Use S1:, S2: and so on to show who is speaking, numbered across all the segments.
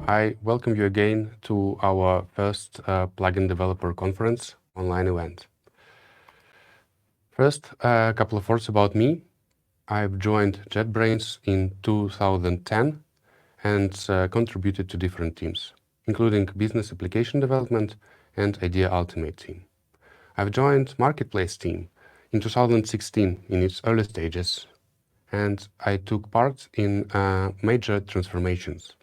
S1: I welcome you again to our first plugin developer conference online event. First, a couple of words about me. I've joined JetBrains in 2010 and contributed to different teams, including business application development and Idea Ultimate team. I've joined Marketplace team in 2016 in its early stages, and I took part in major transformations,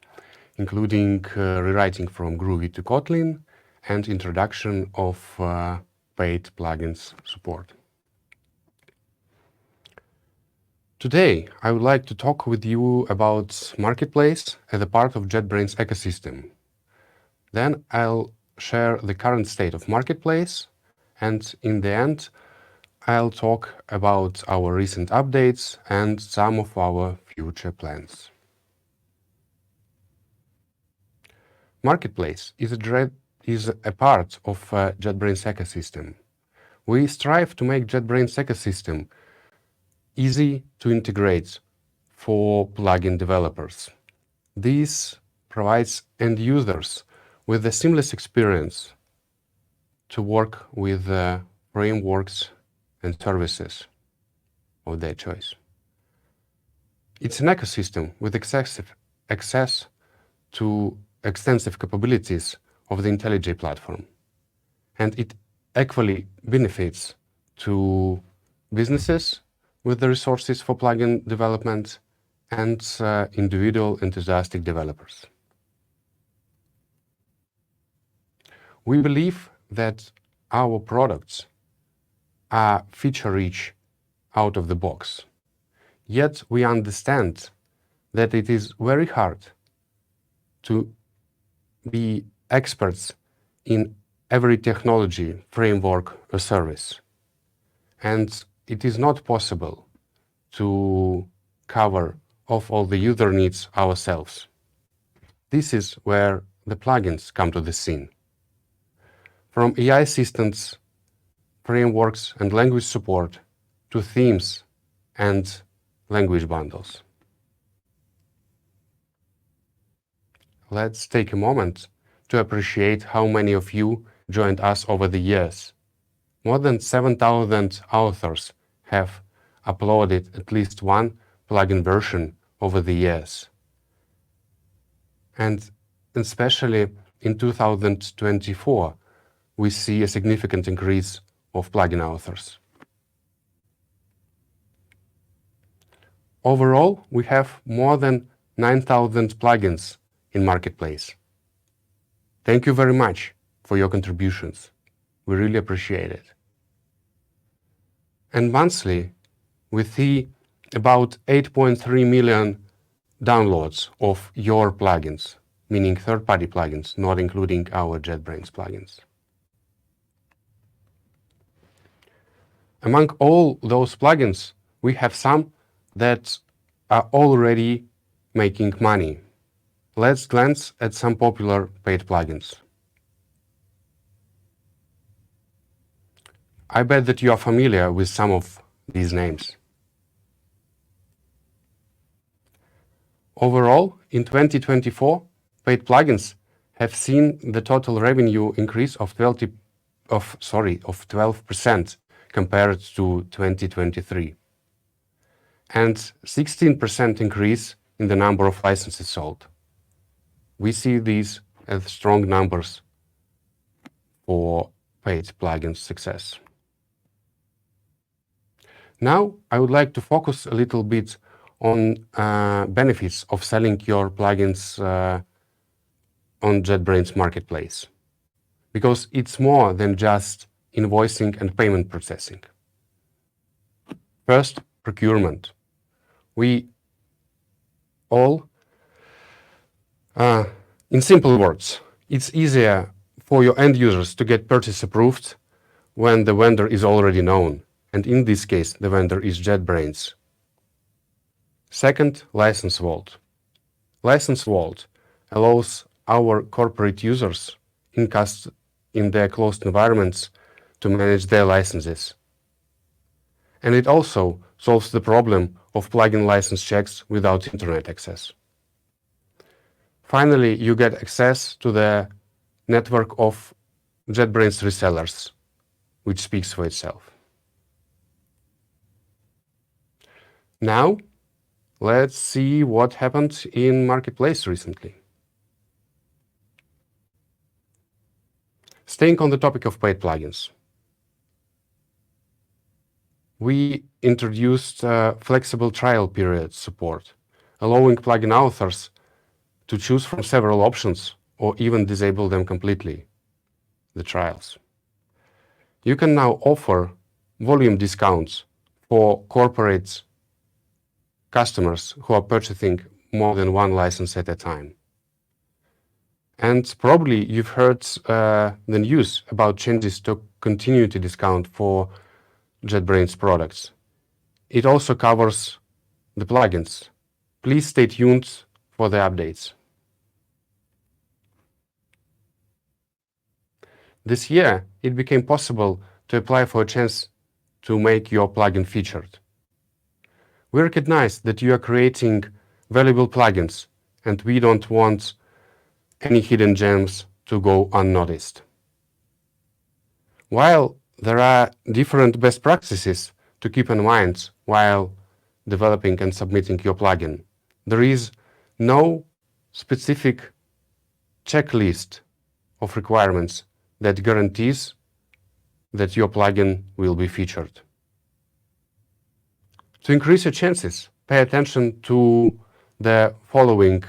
S1: including rewriting from Groovy to Kotlin and introduction of paid plugins support. Today, I would like to talk with you about Marketplace as a part of JetBrains ecosystem. Then I'll share the current state of Marketplace, and in the end, I'll talk about our recent updates and some of our future plans. Marketplace is a part of JetBrains ecosystem. We strive to make JetBrains ecosystem easy to integrate for plugin developers. This provides end users with a seamless experience to work with frameworks and services of their choice. It's an ecosystem with access to extensive capabilities of the IntelliJ platform, and it equally benefits to businesses with the resources for plugin development and individual enthusiastic developers. We believe that our products are feature-rich out of the box, yet we understand that it is very hard to be experts in every technology, framework, or service. And it is not possible to cover off all the user needs ourselves. This is where the plugins come to the scene. From AI assistants, frameworks, and language support to themes and language bundles. Let's take a moment to appreciate how many of you joined us over the years. More than 7,000 authors have uploaded at least one plugin version over the years. And especially in 2024, we see a significant increase of plugin authors. Overall, we have more than 9,000 plugins in Marketplace. Thank you very much for your contributions. We really appreciate it. And monthly, we see about 8.3 million downloads of your plugins, meaning third-party plugins, not including our JetBrains plugins. Among all those plugins, we have some that are already making money. Let's glance at some popular paid plugins. I bet that you are familiar with some of these names. Overall, in 2024, paid plugins have seen the total revenue increase of 12% compared to 2023, and 16% increase in the number of licenses sold. We see these as strong numbers for paid plugins success. Now, I would like to focus a little bit on benefits of selling your plugins on JetBrains Marketplace, because it's more than just invoicing and payment processing. First, procurement. We all, in simple words, it's easier for your end users to get purchase approved when the vendor is already known. And in this case, the vendor is JetBrains. Second, License Vault. License Vault allows our corporate users in their closed environments to manage their licenses. And it also solves the problem of plugin license checks without internet access. Finally, you get access to the network of JetBrains resellers, which speaks for itself. Now, let's see what happened in Marketplace recently. Staying on the topic of paid plugins, we introduced flexible trial period support, allowing plugin authors to choose from several options or even disable them completely, the trials. You can now offer volume discounts for corporate customers who are purchasing more than one license at a time. And probably you've heard the news about changes to continuity discount for JetBrains products. It also covers the plugins. Please stay tuned for the updates. This year, it became possible to apply for a chance to make your plugin featured. We recognize that you are creating valuable plugins, and we don't want any hidden gems to go unnoticed. While there are different best practices to keep in mind while developing and submitting your plugin, there is no specific checklist of requirements that guarantees that your plugin will be featured. To increase your chances, pay attention to the following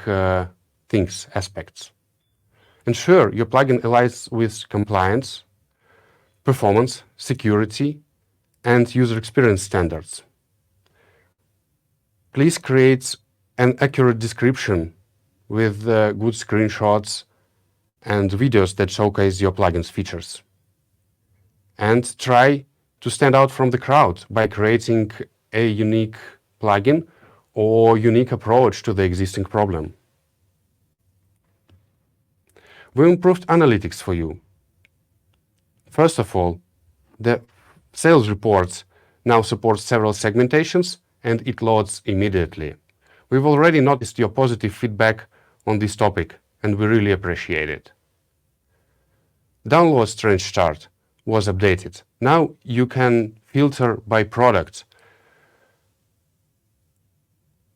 S1: aspects. Ensure your plugin aligns with compliance, performance, security, and user experience standards. Please create an accurate description with good screenshots and videos that showcase your plugin's features. And try to stand out from the crowd by creating a unique plugin or unique approach to the existing problem. We improved analytics for you. First of all, the sales reports now support several segmentations and it loads immediately. We've already noticed your positive feedback on this topic and we really appreciate it. Download trend chart was updated. Now you can filter by product,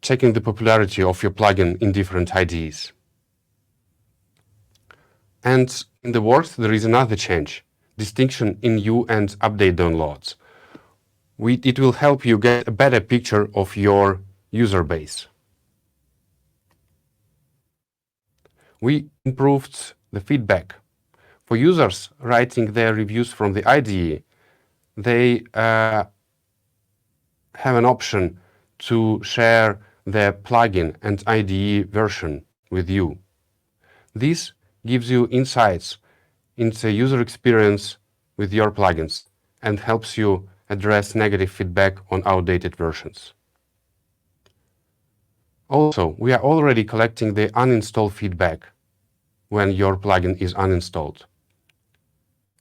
S1: checking the popularity of your plugin in different IDs. And in the works, there is another change, distinction in new and update downloads. It will help you get a better picture of your user base. We improved the feedback. For users writing their reviews from the IDE, they have an option to share their plugin and IDE version with you. This gives you insights into user experience with your plugins and helps you address negative feedback on outdated versions. Also, we are already collecting the uninstall feedback when your plugin is uninstalled.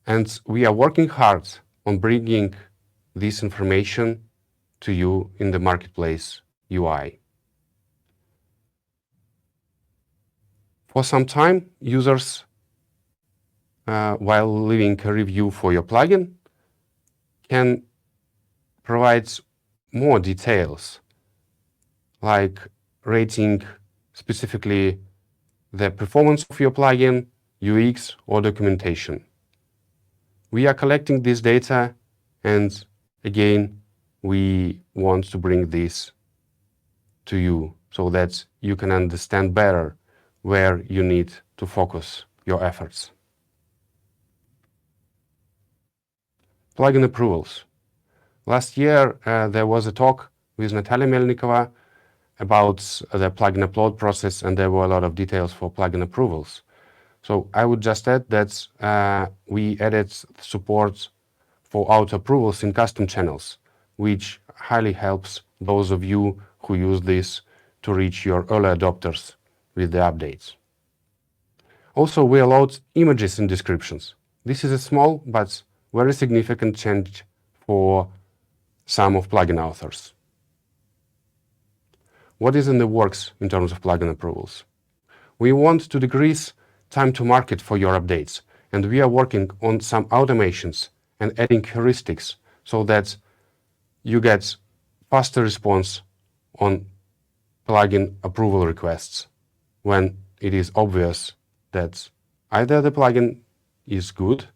S1: And we are working hard on bringing this information to you in the Marketplace UI. For some time, users, while leaving a review for your plugin, can provide more details, like rating specifically the performance of your plugin, UX, or documentation. We are collecting this data, and again, we want to bring this to you so that you can understand better where you need to focus your efforts. Plugin approvals. Last year, there was a talk with Natalia Melnikova about the plugin upload process, and there were a lot of details for plugin approvals. So I would just add that we added support for auto approvals in custom channels, which highly helps those of you who use this to reach your early adopters with the updates. Also, we allowed images in descriptions. This is a small but very significant change for some of plugin authors. What is in the works in terms of plugin approvals? We want to decrease time to market for your updates, and we are working on some automations and adding heuristics so that you get faster response on plugin approval requests when it is obvious that either the plugin is good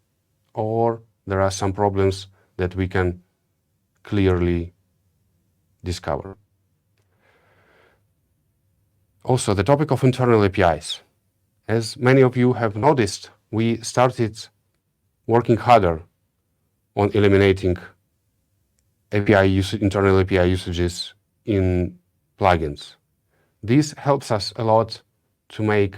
S1: or there are some problems that we can clearly discover. Also, the topic of internal APIs. As many of you have noticed, we started working harder on eliminating internal API usages in plugins. This helps us a lot to make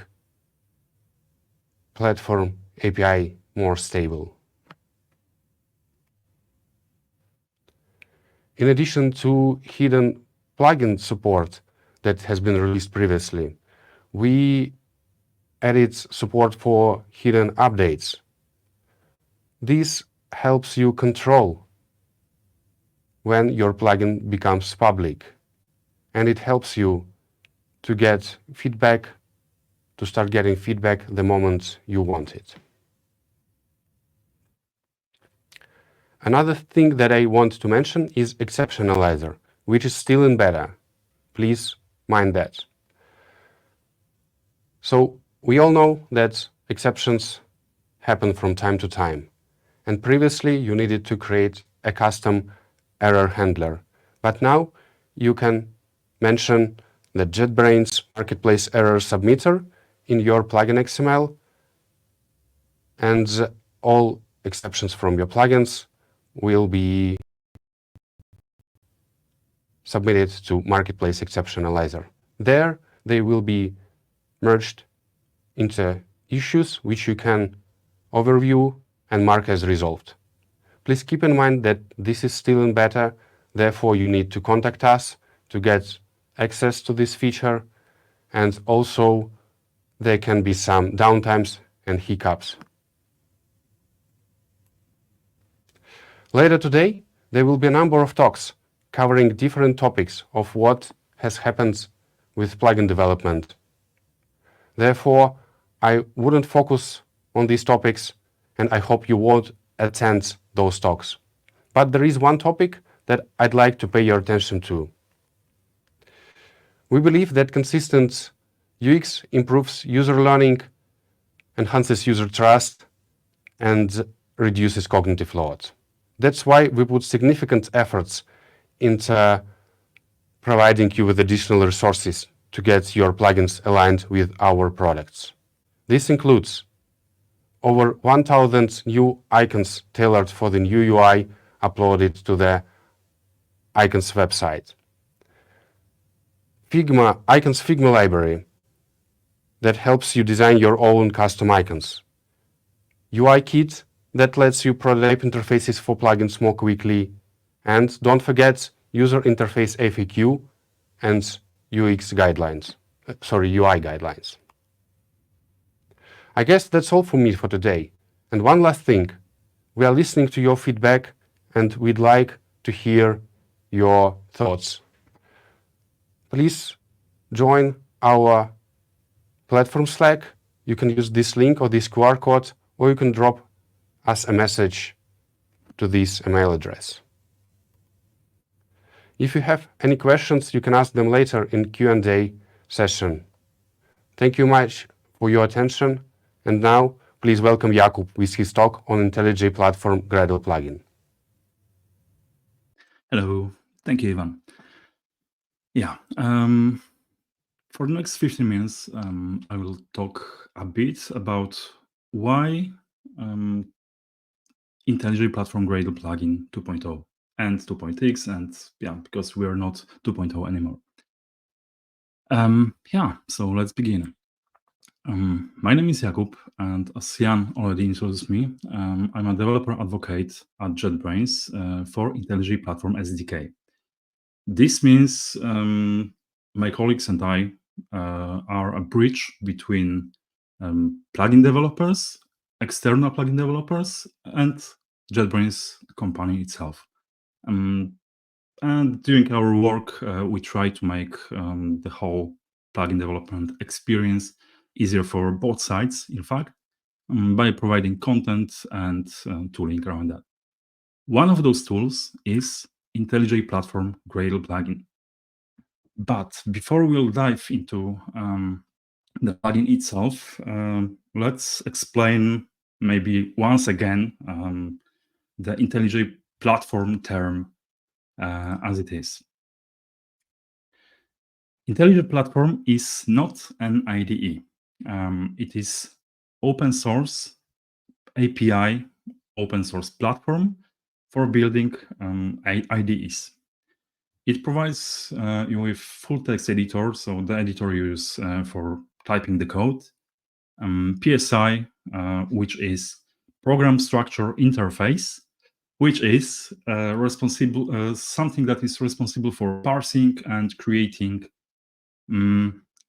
S1: platform API more stable. In addition to hidden plugin support that has been released previously, we added support for hidden updates. This helps you control when your plugin becomes public, and it helps you to get feedback, to start getting feedback the moment you want it. Another thing that I want to mention is Exception Analyzer, which is still in beta. Please mind that. So we all know that exceptions happen from time to time. And previously you needed to create a custom error handler. But now you can mention the JetBrains Marketplace error submitter in your plugin XML, and all exceptions from your plugins will be submitted to Marketplace Exception Analyzer. There they will be merged into issues which you can overview and mark as resolved. Please keep in mind that this is still in beta, therefore you need to contact us to get access to this feature, and also there can be some downtimes and hiccups. Later today, there will be a number of talks covering different topics of what has happened with plugin development. Therefore, I wouldn't focus on these topics, and I hope you won't attend those talks. But there is one topic that I'd like to pay your attention to. We believe that consistent UX improves user learning, enhances user trust, and reduces cognitive load. That's why we put significant efforts into providing you with additional resources to get your plugins aligned with our products. This includes over 1,000 new icons tailored for the new UI uploaded to the icons website. Icons Figma library that helps you design your own custom icons. UI kit that lets you prototype interfaces for plugins more quickly. And don't forget user interface FAQ and UI guidelines. I guess that's all for me for today. And one last thing, we are listening to your feedback and we'd like to hear your thoughts. Please join our platform Slack. You can use this link or this QR code, or you can drop us a message to this email address. If you have any questions, you can ask them later in Q&A session. Thank you much for your attention. And now, please welcome Jakub with his talk on IntelliJ Platform Gradle Plugin.
S2: Hello. Thank you, Ivan. Yeah. For the next 15 minutes, I will talk a bit about why IntelliJ Platform Gradle Plugin 2.0 and 2.x, and yeah, because we are not 2.0 anymore. So let's begin. My name is Jakub, and as Jan already introduced me, I'm a developer advocate at JetBrains for IntelliJ Platform SDK. This means my colleagues and I are a bridge between plugin developers, external plugin developers, and JetBrains company itself. And during our work, we try to make the whole plugin development experience easier for both sides, in fact, by providing content and tooling around that. One of those tools is IntelliJ Platform Gradle Plugin. But before we'll dive into the plugin itself, let's explain maybe once again the IntelliJ Platform term as it is. IntelliJ Platform is not an IDE. It is open source API, open source platform for building IDEs. It provides you with full text editor, so the editor you use for typing the code, PSI, which is program structure interface, which is responsible something that is responsible for parsing and creating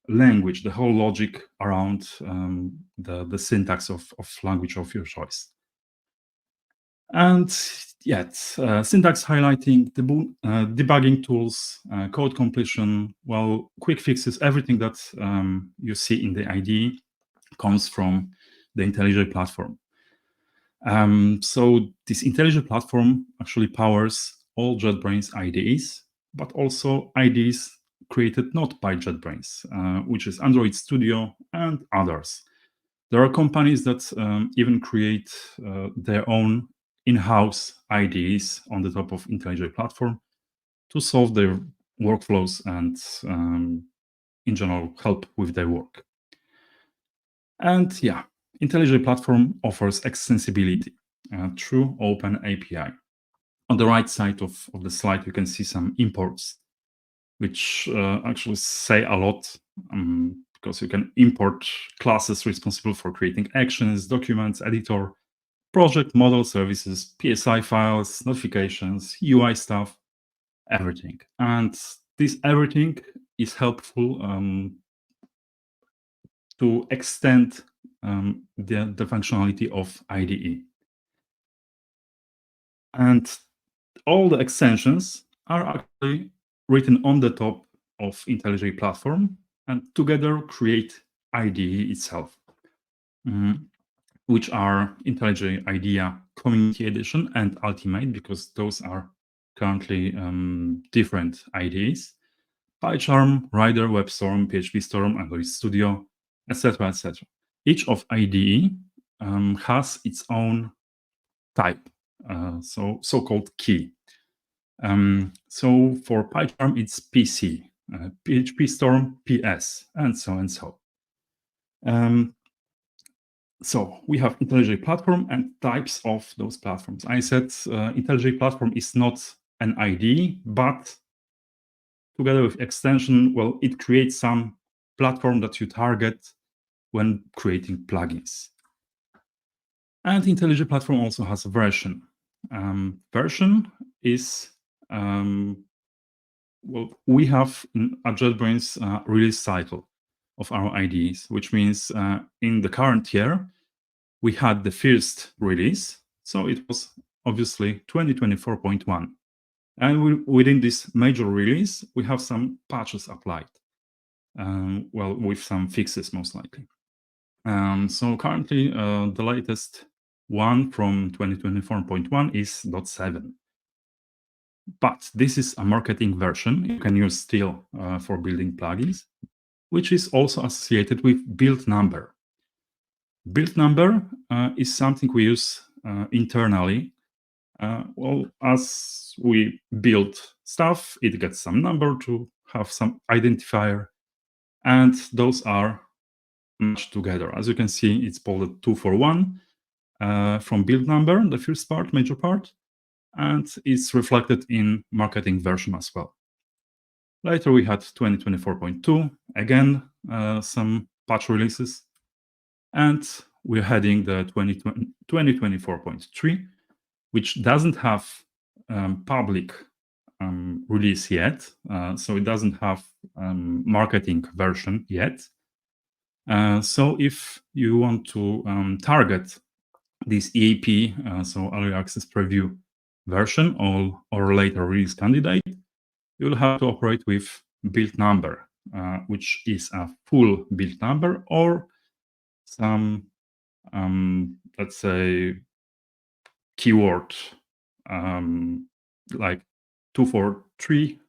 S2: language, the whole logic around the syntax of language of your choice. And yet, syntax highlighting, debugging tools, code completion, well, quick fixes, everything that you see in the IDE comes from the IntelliJ platform. So this IntelliJ platform actually powers all JetBrains IDEs, but also IDEs created not by JetBrains, which is Android Studio and others. There are companies that even create their own in-house IDEs on the top of IntelliJ platform to solve their workflows and in general help with their work. And yeah, IntelliJ platform offers extensibility through open API. On the right side of the slide, you can see some imports, which actually say a lot because you can import classes responsible for creating actions, documents, editor, project, model, services, PSI files, notifications, UI stuff, everything. And this everything is helpful to extend the functionality of IDE. And all the extensions are actually written on the top of IntelliJ platform and together create IDE itself, which are IntelliJ IDEA Community Edition and Ultimate, because those are currently different IDEs. PyCharm, Rider, WebStorm, PHPStorm, Android Studio, etc., etc. Each of IDE has its own type, so-called key. So for PyCharm, it's PC, PHPStorm, PS, and so and so. So we have IntelliJ platform and types of those platforms. I said IntelliJ platform is not an IDE, but together with extension, well, it creates some platform that you target when creating plugins. And IntelliJ platform also has a version. Version is, well, we have a JetBrains release cycle of our IDEs, which means in the current year, we had the first release. So it was obviously 2024.1. And within this major release, we have some patches applied, well, with some fixes most likely. So currently, the latest one from 2024.1 is 0.7. But this is a marketing version you can use still for building plugins, which is also associated with build number. Build number is something we use internally. Well, as we build stuff, it gets some number to have some identifier, and those are matched together. As you can see, it's bolded 2 for 1 from build number, the first part, major part, and it's reflected in marketing version as well. Later, we had 2024.2, again, some patch releases, and we're heading the 2024.3, which doesn't have public release yet, so it doesn't have marketing version yet. So if you want to target this EAP, so early access preview version or later release candidate, you'll have to operate with build number, which is a full build number, or some, let's say, keyword like 243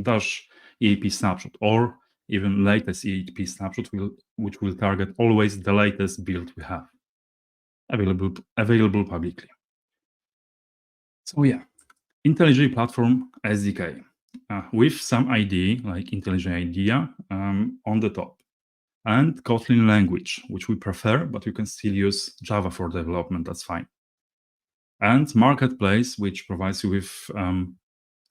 S2: dash EAP snapshot, or even latest EAP snapshot, which will target always the latest build we have available publicly. So yeah, IntelliJ Platform SDK with some IDE like IntelliJ IDEA on the top, and Kotlin language, which we prefer, but you can still use Java for development, that's fine. And Marketplace, which provides you with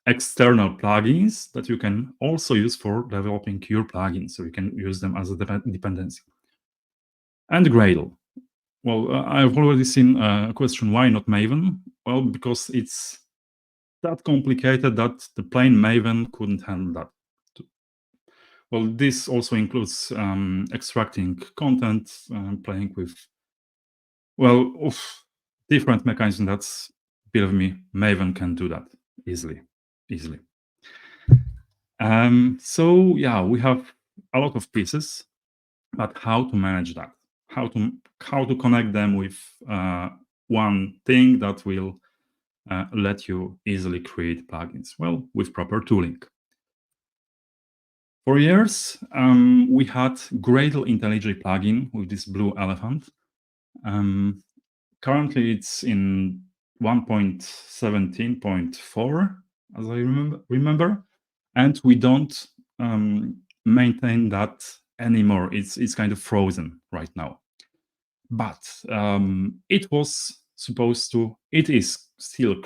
S2: external plugins that you can also use for developing your plugins, so you can use them as a dependency. And Gradle. Well, I've already seen a question, why not Maven? Well, because it's that complicated that the plain Maven couldn't handle that. Well, this also includes extracting content, playing with, well, different mechanisms. That's, believe me, Maven can do that easily. So yeah, we have a lot of pieces, but how to manage that? How to connect them with one thing that will let you easily create plugins? Well, with proper tooling. For years, we had Gradle IntelliJ plugin with this blue elephant. Currently, it's in 1.17.4, as I remember, and we don't maintain that anymore. It's kind of frozen right now. But it is still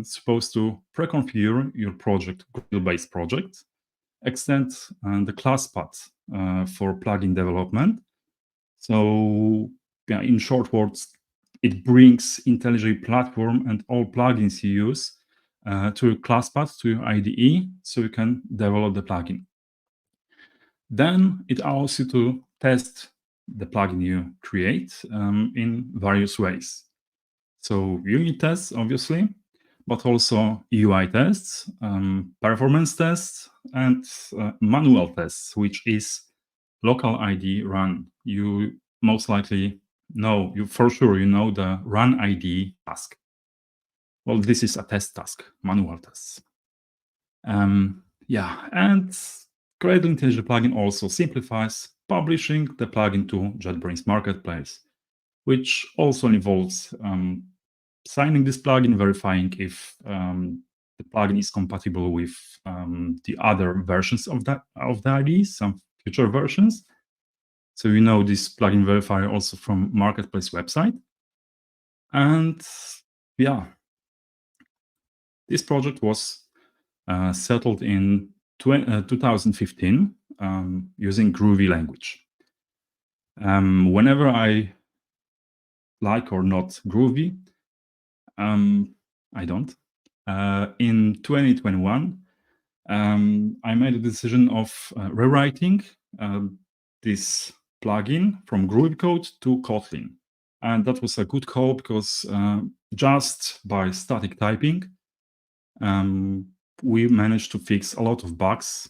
S2: supposed to pre-configure your project, Gradle-based project, extend the class path for plugin development. So yeah, in short words, it brings IntelliJ Platform and all plugins you use to your class path, to your IDE, so you can develop the plugin. Then it allows you to test the plugin you create in various ways. So unit tests, obviously, but also UI tests, performance tests, and manual tests, which is local ID run. You most likely know, for sure you know the run ID task. Well, this is a test task, manual tests. Yeah, and Gradle IntelliJ plugin also simplifies publishing the plugin to JetBrains Marketplace, which also involves signing this plugin, verifying if the plugin is compatible with the other versions of the IDE, some future versions. So you know this plugin verifier also from Marketplace website. And yeah, this project was settled in 2015 using Groovy language. Whenever I like or not Groovy, I don't. In 2021, I made a decision of rewriting this plugin from Groovy code to Kotlin. And that was a good call because just by static typing, we managed to fix a lot of bugs,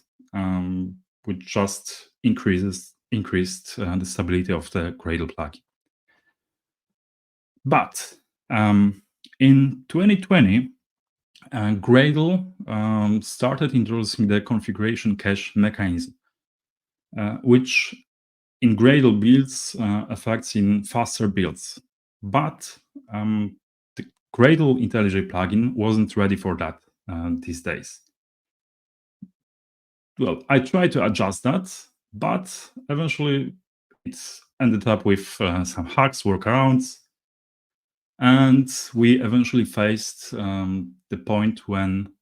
S2: which just increased the stability of the Gradle plugin. But in 2020, Gradle started introducing the configuration cache mechanism, which in Gradle builds affects in faster builds. But the Gradle IntelliJ plugin wasn't ready for that these days. Well, I tried to adjust that, but eventually it ended up with some hacks, workarounds, and we eventually faced the point when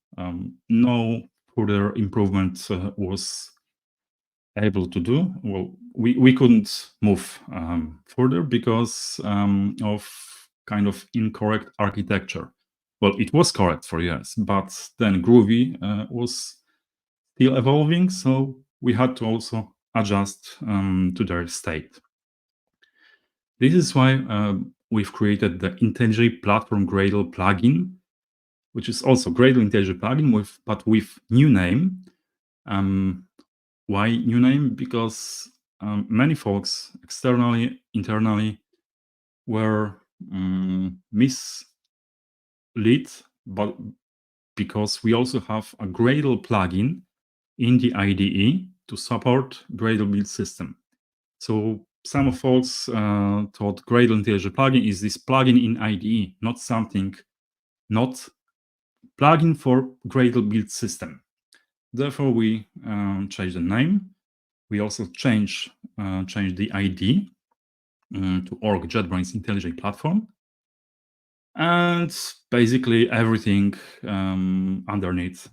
S2: no further improvement was able to do. Well, we couldn't move further because of kind of incorrect architecture. Well, it was correct for years, but then Groovy was still evolving, so we had to also adjust to their state. This is why we've created the IntelliJ Platform Gradle Plugin, which is also Gradle IntelliJ plugin, but with new name. Why new name? Because many folks, externally, internally, were misled, but because we also have a Gradle plugin in the IDE to support Gradle build system. So some folks thought Gradle IntelliJ plugin is this plugin in IDE, not plugin for Gradle build system. Therefore, we changed the name. We also changed the ID to org JetBrains IntelliJ Platform, and basically everything underneath.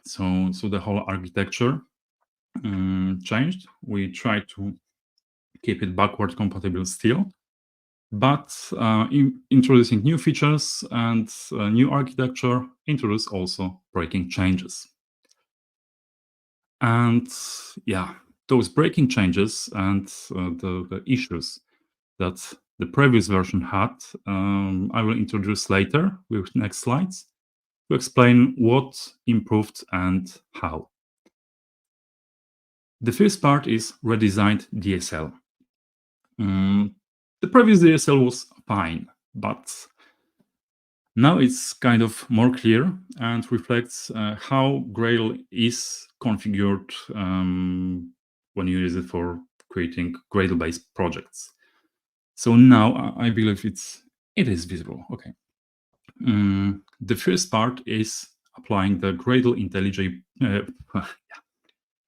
S2: So the whole architecture changed. We tried to keep it backward compatible still, but introducing new features and new architecture introduced also breaking changes. And yeah, those breaking changes and the issues that the previous version had, I will introduce later with next slides to explain what improved and how. The first part is redesigned DSL. The previous DSL was fine, but now it's kind of more clear and reflects how Gradle is configured when you use it for creating Gradle-based projects. So now I believe it is visible. Okay. The first part is applying the Gradle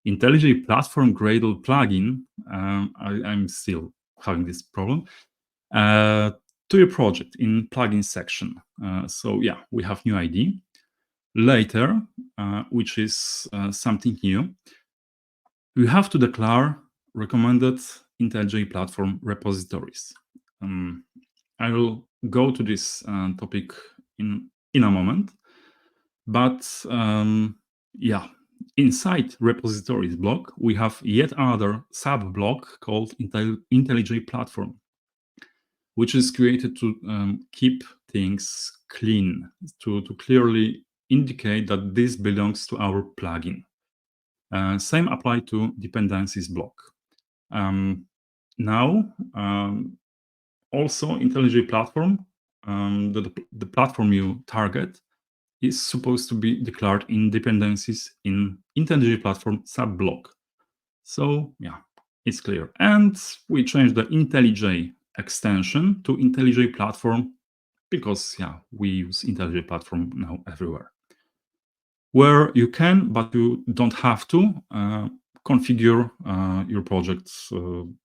S2: IntelliJ Platform Gradle Plugin. I'm still having this problem. To your project in plugin section. So yeah, we have new ID. Later, which is something new, we have to declare recommended IntelliJ Platform repositories. I will go to this topic in a moment, but yeah, inside repositories block, we have yet another sub block called IntelliJ Platform, which is created to keep things clean, to clearly indicate that this belongs to our plugin. Same apply to dependencies block. Now, also IntelliJ Platform, the platform you target is supposed to be declared in dependencies in IntelliJ Platform sub-block. So yeah, it's clear. And we changed the IntelliJ extension to IntelliJ Platform because yeah, we use IntelliJ Platform now everywhere. Where you can, but you don't have to, configure your projects to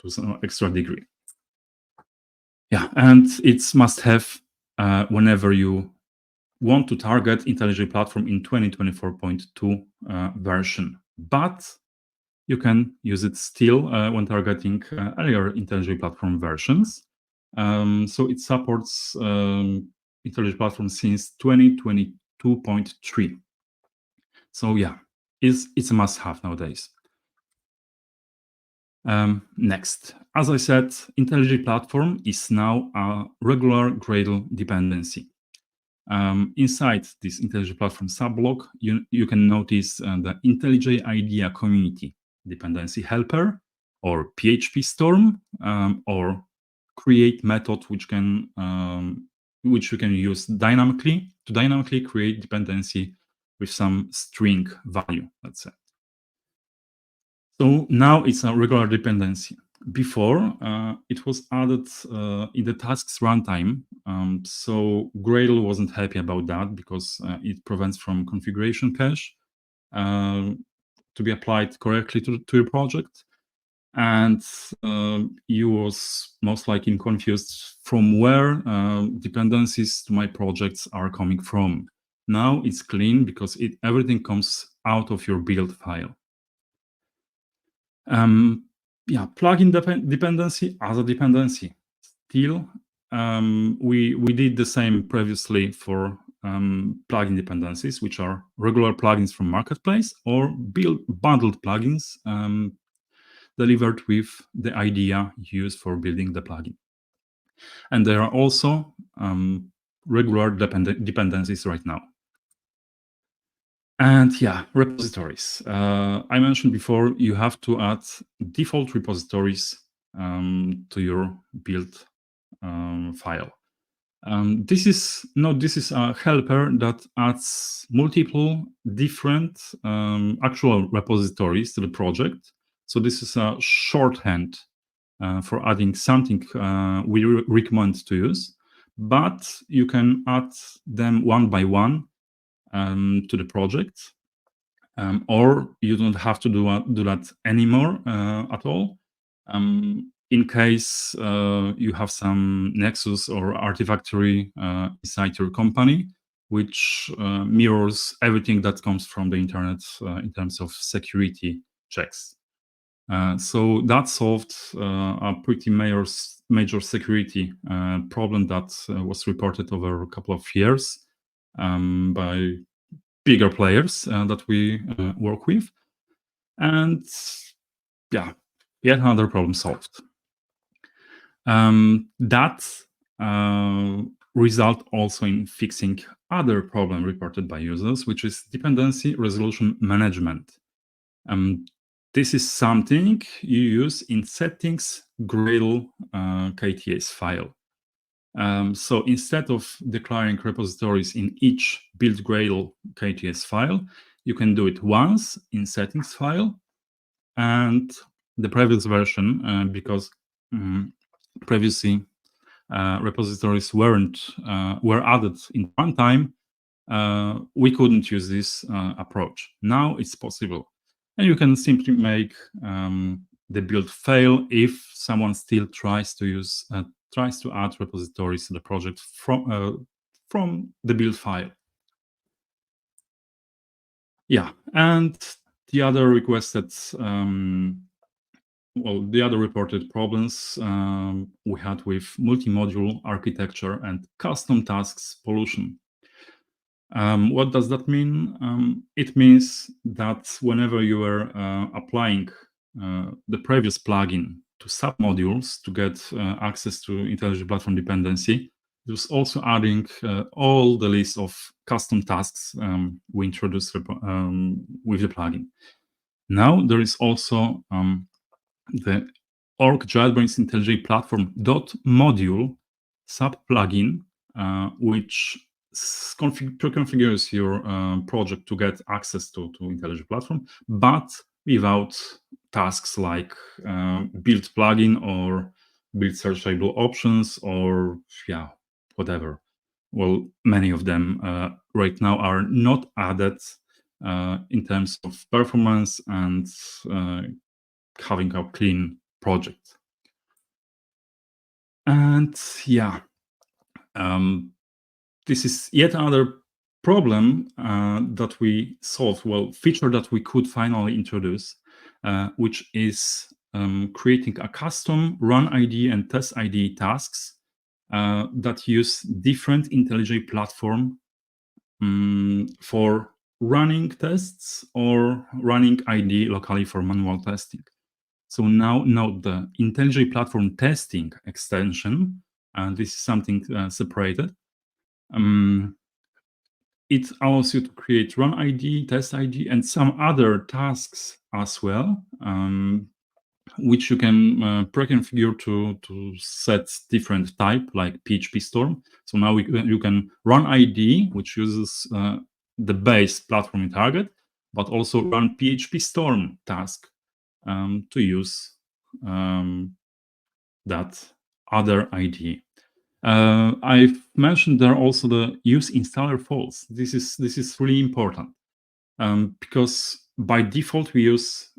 S2: some extra degree. Yeah, and it's must have whenever you want to target IntelliJ Platform in 2024.2 version, but you can use it still when targeting earlier IntelliJ Platform versions. So it supports IntelliJ Platform since 2022.3. So yeah, it's a must-have nowadays. Next, as I said, IntelliJ Platform is now a regular Gradle dependency. Inside this IntelliJ Platform subblock, you can notice the IntelliJ IDEA community dependency helper, or PHP storm, or create method which you can use dynamically to dynamically create dependency with some string value, let's say. So now it's a regular dependency. Before, it was added in the tasks runtime. So Gradle wasn't happy about that because it prevents from configuration cache to be applied correctly to your project. And you was most likely confused from where dependencies to my projects are coming from. Now it's clean because everything comes out of your build file. Yeah, plugin dependency as a dependency. Still, we did the same previously for plugin dependencies, which are regular plugins from Marketplace or bundled plugins delivered with the idea used for building the plugin. And there are also regular dependencies right now. And yeah, repositories. I mentioned before, you have to add default repositories to your build file. This is a helper that adds multiple different actual repositories to the project. So this is a shorthand for adding something we recommend to use, but you can add them one by one to the project, or you don't have to do that anymore at all. In case you have some Nexus or Artifactory inside your company, which mirrors everything that comes from the internet in terms of security checks. So that solved a pretty major security problem that was reported over a couple of years by bigger players that we work with. And yeah, yet another problem solved. That result also in fixing other problem reported by users, which is dependency resolution management. This is something you use in settings Gradle KTS file. So instead of declaring repositories in each build Gradle KTS file, you can do it once in settings file, and the previous version, because previously repositories were added in one time, we couldn't use this approach. Now it's possible, and you can simply make the build fail if someone still tries to add repositories to the project from the build file. Yeah, and the other requested, the other reported problems we had with multi-module architecture and custom tasks pollution. What does that mean? It means that whenever you are applying the previous plugin to submodules to get access to IntelliJ Platform dependency, it was also adding all the list of custom tasks we introduced with the plugin. Now there is also the org JetBrains IntelliJ Platform .module sub-plugin, which pre-configures your project to get access to IntelliJ Platform, but without tasks like build plugin or build searchable options or whatever. Well, many of them right now are not added in terms of performance and having a clean project. And this is yet another problem that we solved, feature that we could finally introduce, which is creating a custom run ID and test ID tasks that use different IntelliJ platform for running tests or running ID locally for manual testing. So now note the IntelliJ Platform testing extension, and this is something separated. It allows you to create run ID, test ID, and some other tasks as well, which you can pre-configure to set different type, like PHP Storm. So now you can run ID, which uses the base platform target, but also run PHP Storm task to use that other ID. I've mentioned there also the use installer false. This is really important because by default we use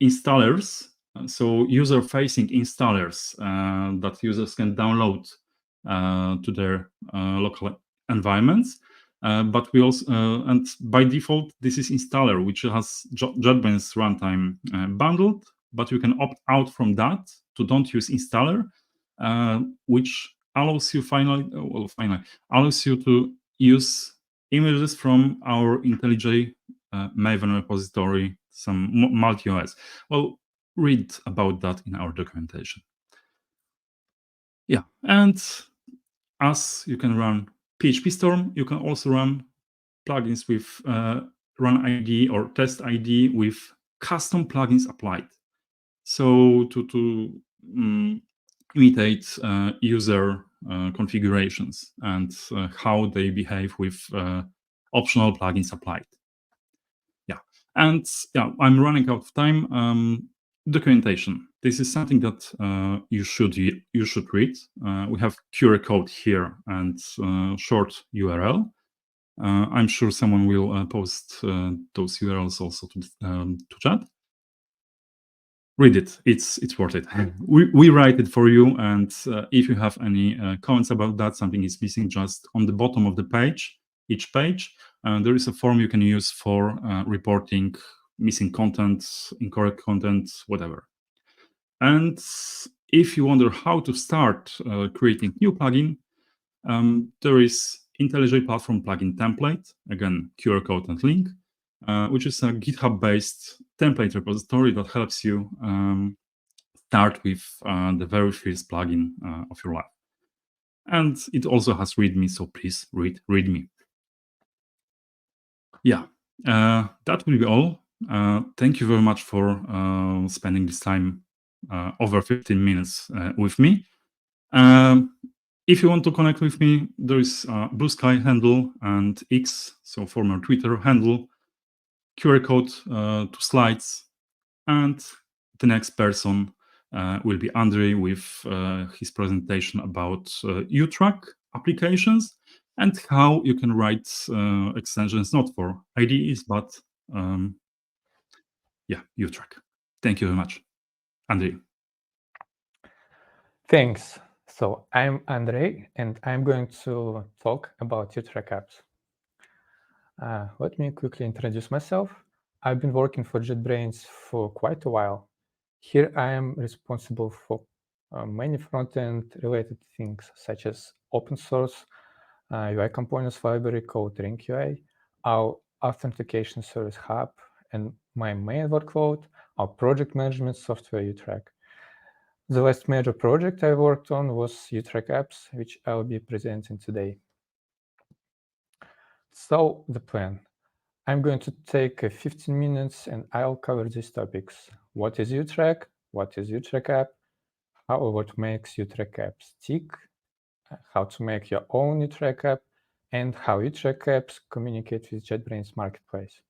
S2: installers, so user-facing installers that users can download to their local environments. But we also, and by default, this is installer, which has JetBrains runtime bundled, but you can opt out from that to don't use installer, which allows you allows you to use images from our IntelliJ Maven repository, some multi-OS. Well, read about that in our documentation. And as you can run PHP Storm, you can also run plugins with run ID or test ID with custom plugins applied. So to imitate user configurations and how they behave with optional plugins applied. Yeah, and yeah, I'm running out of time. Documentation. This is something that you should read. We have QR code here and short URL. I'm sure someone will post those URLs also to chat. Read it. It's worth it. We write it for you, and if you have any comments about that, something is missing, just on the bottom of the page, each page, there is a form you can use for reporting missing content, incorrect content, whatever. And if you wonder how to start creating new plugin, there is IntelliJ Platform Plugin template, again, QR code and link, which is a GitHub-based template repository that helps you start with the very first plugin of your life. And it also has README, so please read README. Yeah, that will be all. Thank you very much for spending this time, over 15 minutes with me. If you want to connect with me, there is a Blue Sky handle and X, so former Twitter handle, QR code to slides, and the next person will be Andrey with his presentation about YouTrack applications and how you can write extensions not for IDEs, but yeah, YouTrack. Thank you very much. Andrey.
S3: Thanks. So I'm Andrey, and I'm going to talk about YouTrack apps. Let me quickly introduce myself. I've been working for JetBrains for quite a while. Here I am responsible for many front-end related things, such as open source UI components library called RinkUI, our authentication service hub, and my main workload, our project management software YouTrack. The last major project I worked on was YouTrack apps, which I'll be presenting today. So the plan. I'm going to take 15 minutes and I'll cover these topics. What is YouTrack? What is YouTrack app? What makes YouTrack apps tick? How to make your own YouTrack app, and how YouTrack apps communicate with JetBrains Marketplace.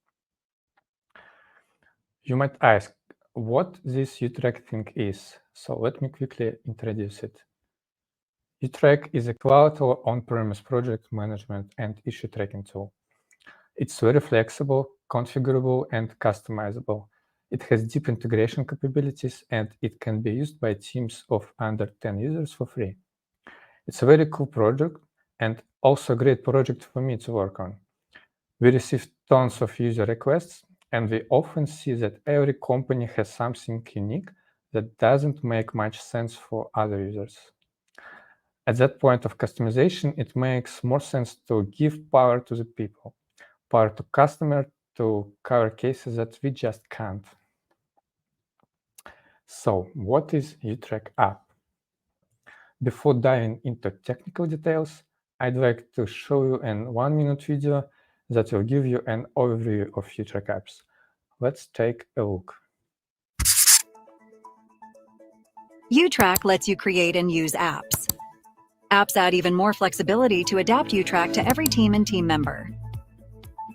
S3: You might ask what this YouTrack thing is, so let me quickly introduce it. YouTrack is a cloud or on-premise project management and issue tracking tool. It's very flexible, configurable, and customizable. It has deep integration capabilities, and it can be used by teams of under 10 users for free. It's a very cool project and also a great project for me to work on. We receive tons of user requests, and we often see that every company has something unique that doesn't make much sense for other users. At that point of customization, it makes more sense to give power to the people, power to customer to cover cases that we just can't. So what is YouTrack app? Before diving into technical details, I'd like to show you a 1-minute video that will give you an overview of YouTrack apps. Let's take a look.
S4: YouTrack lets you create and use apps. Apps add even more flexibility to adapt YouTrack to every team and team member.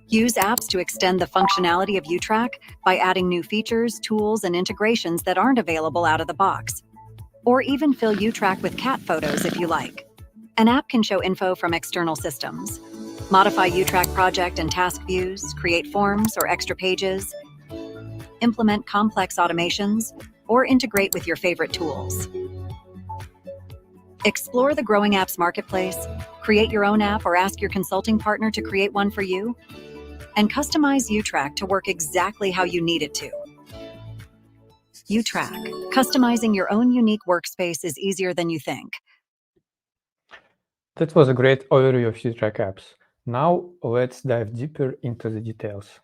S4: Use apps to extend the functionality of YouTrack by adding new features, tools, and integrations that aren't available out of the box. Or even fill YouTrack with cat photos if you like. An app can show info from external systems, modify YouTrack project and task views, create forms or extra pages, implement complex automations, or integrate with your favorite tools. Explore the growing apps marketplace, create your own app or ask your consulting partner to create one for you, and customize YouTrack to work exactly how you need it to. YouTrack. Customizing your own unique workspace is easier than you think.
S3: That was a great overview of YouTrack apps. Now let's dive deeper into the details.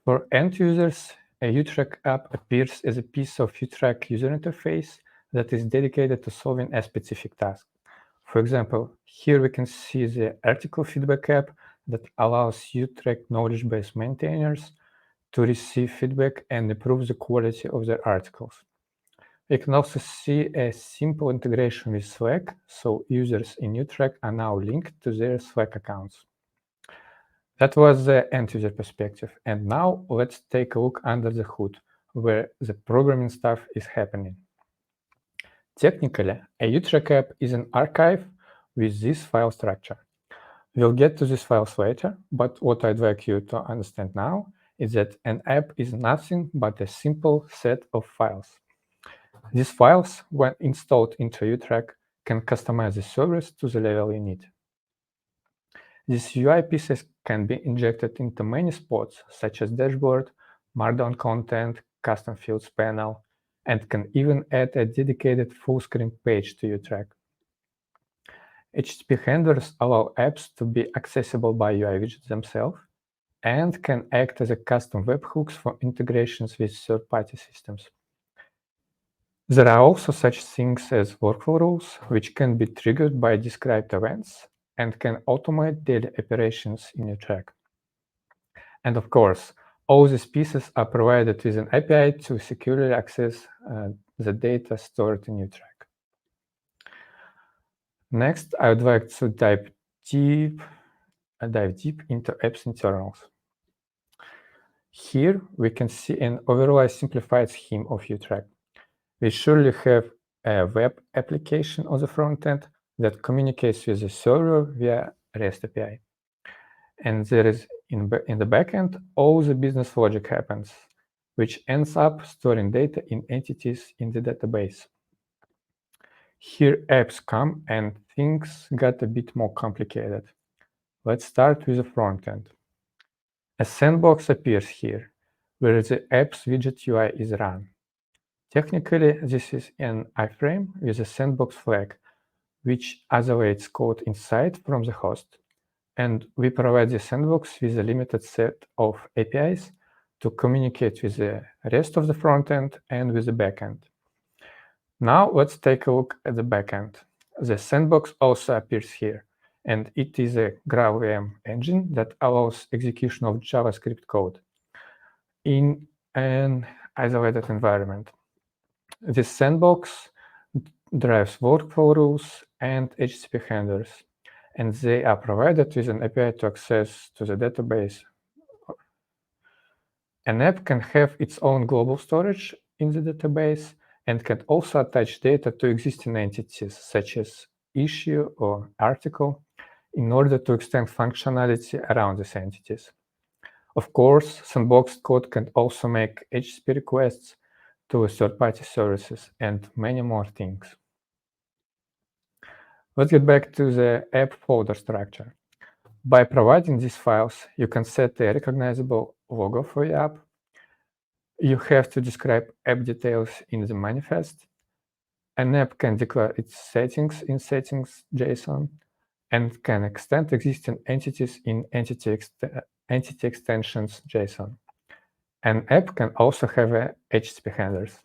S3: For end users, a YouTrack app appears as a piece of YouTrack user interface that is dedicated to solving a specific task. For example, here we can see the article feedback app that allows YouTrack knowledge base maintainers to receive feedback and improve the quality of their articles. We can also see a simple integration with Slack, so users in YouTrack are now linked to their Slack accounts. That was the end-user perspective, and now let's take a look under the hood, where the programming stuff is happening. Technically, a YouTrack app is an archive with this file structure. We'll get to these files later, but what I'd like you to understand now is that an app is nothing but a simple set of files. These files, when installed into YouTrack, can customize the service to the level you need. These UI pieces can be injected into many spots, such as dashboard, markdown content, custom fields panel, and can even add a dedicated full-screen page to YouTrack. HTTP handlers allow apps to be accessible by UI widgets themselves and can act as a custom webhooks for integrations with third-party systems. There are also such things as workflow rules, which can be triggered by described events and can automate daily operations in YouTrack. And of course, all these pieces are provided with an API to securely access the data stored in YouTrack. Next, I would like to dive deep into apps internals. Here, we can see an overall simplified scheme of YouTrack. We surely have a web application on the front end that communicates with the server via REST API. And there is, in the backend, all the business logic happens, which ends up storing data in entities in the database. Here apps come and things got a bit more complicated. Let's start with the front end. A sandbox appears here, where the app's widget UI is run. Technically, this is an iframe with a sandbox flag, which isolates code inside from the host. And we provide the sandbox with a limited set of APIs to communicate with the rest of the front end and with the backend. Now let's take a look at the backend. The sandbox also appears here, and it is a GraalVM engine that allows execution of JavaScript code in an isolated environment. This sandbox drives workflow rules and HTTP handlers, and they are provided with an API to access to the database. An app can have its own global storage in the database and can also attach data to existing entities, such as issue or article, in order to extend functionality around these entities. Of course, sandboxed code can also make HTTP requests to third-party services and many more things. Let's get back to the app folder structure. By providing these files, you can set a recognizable logo for your app. You have to describe app details in the manifest. An app can declare its settings in settings.json and can extend existing entities in entity extensions.json. An app can also have HTTP handlers.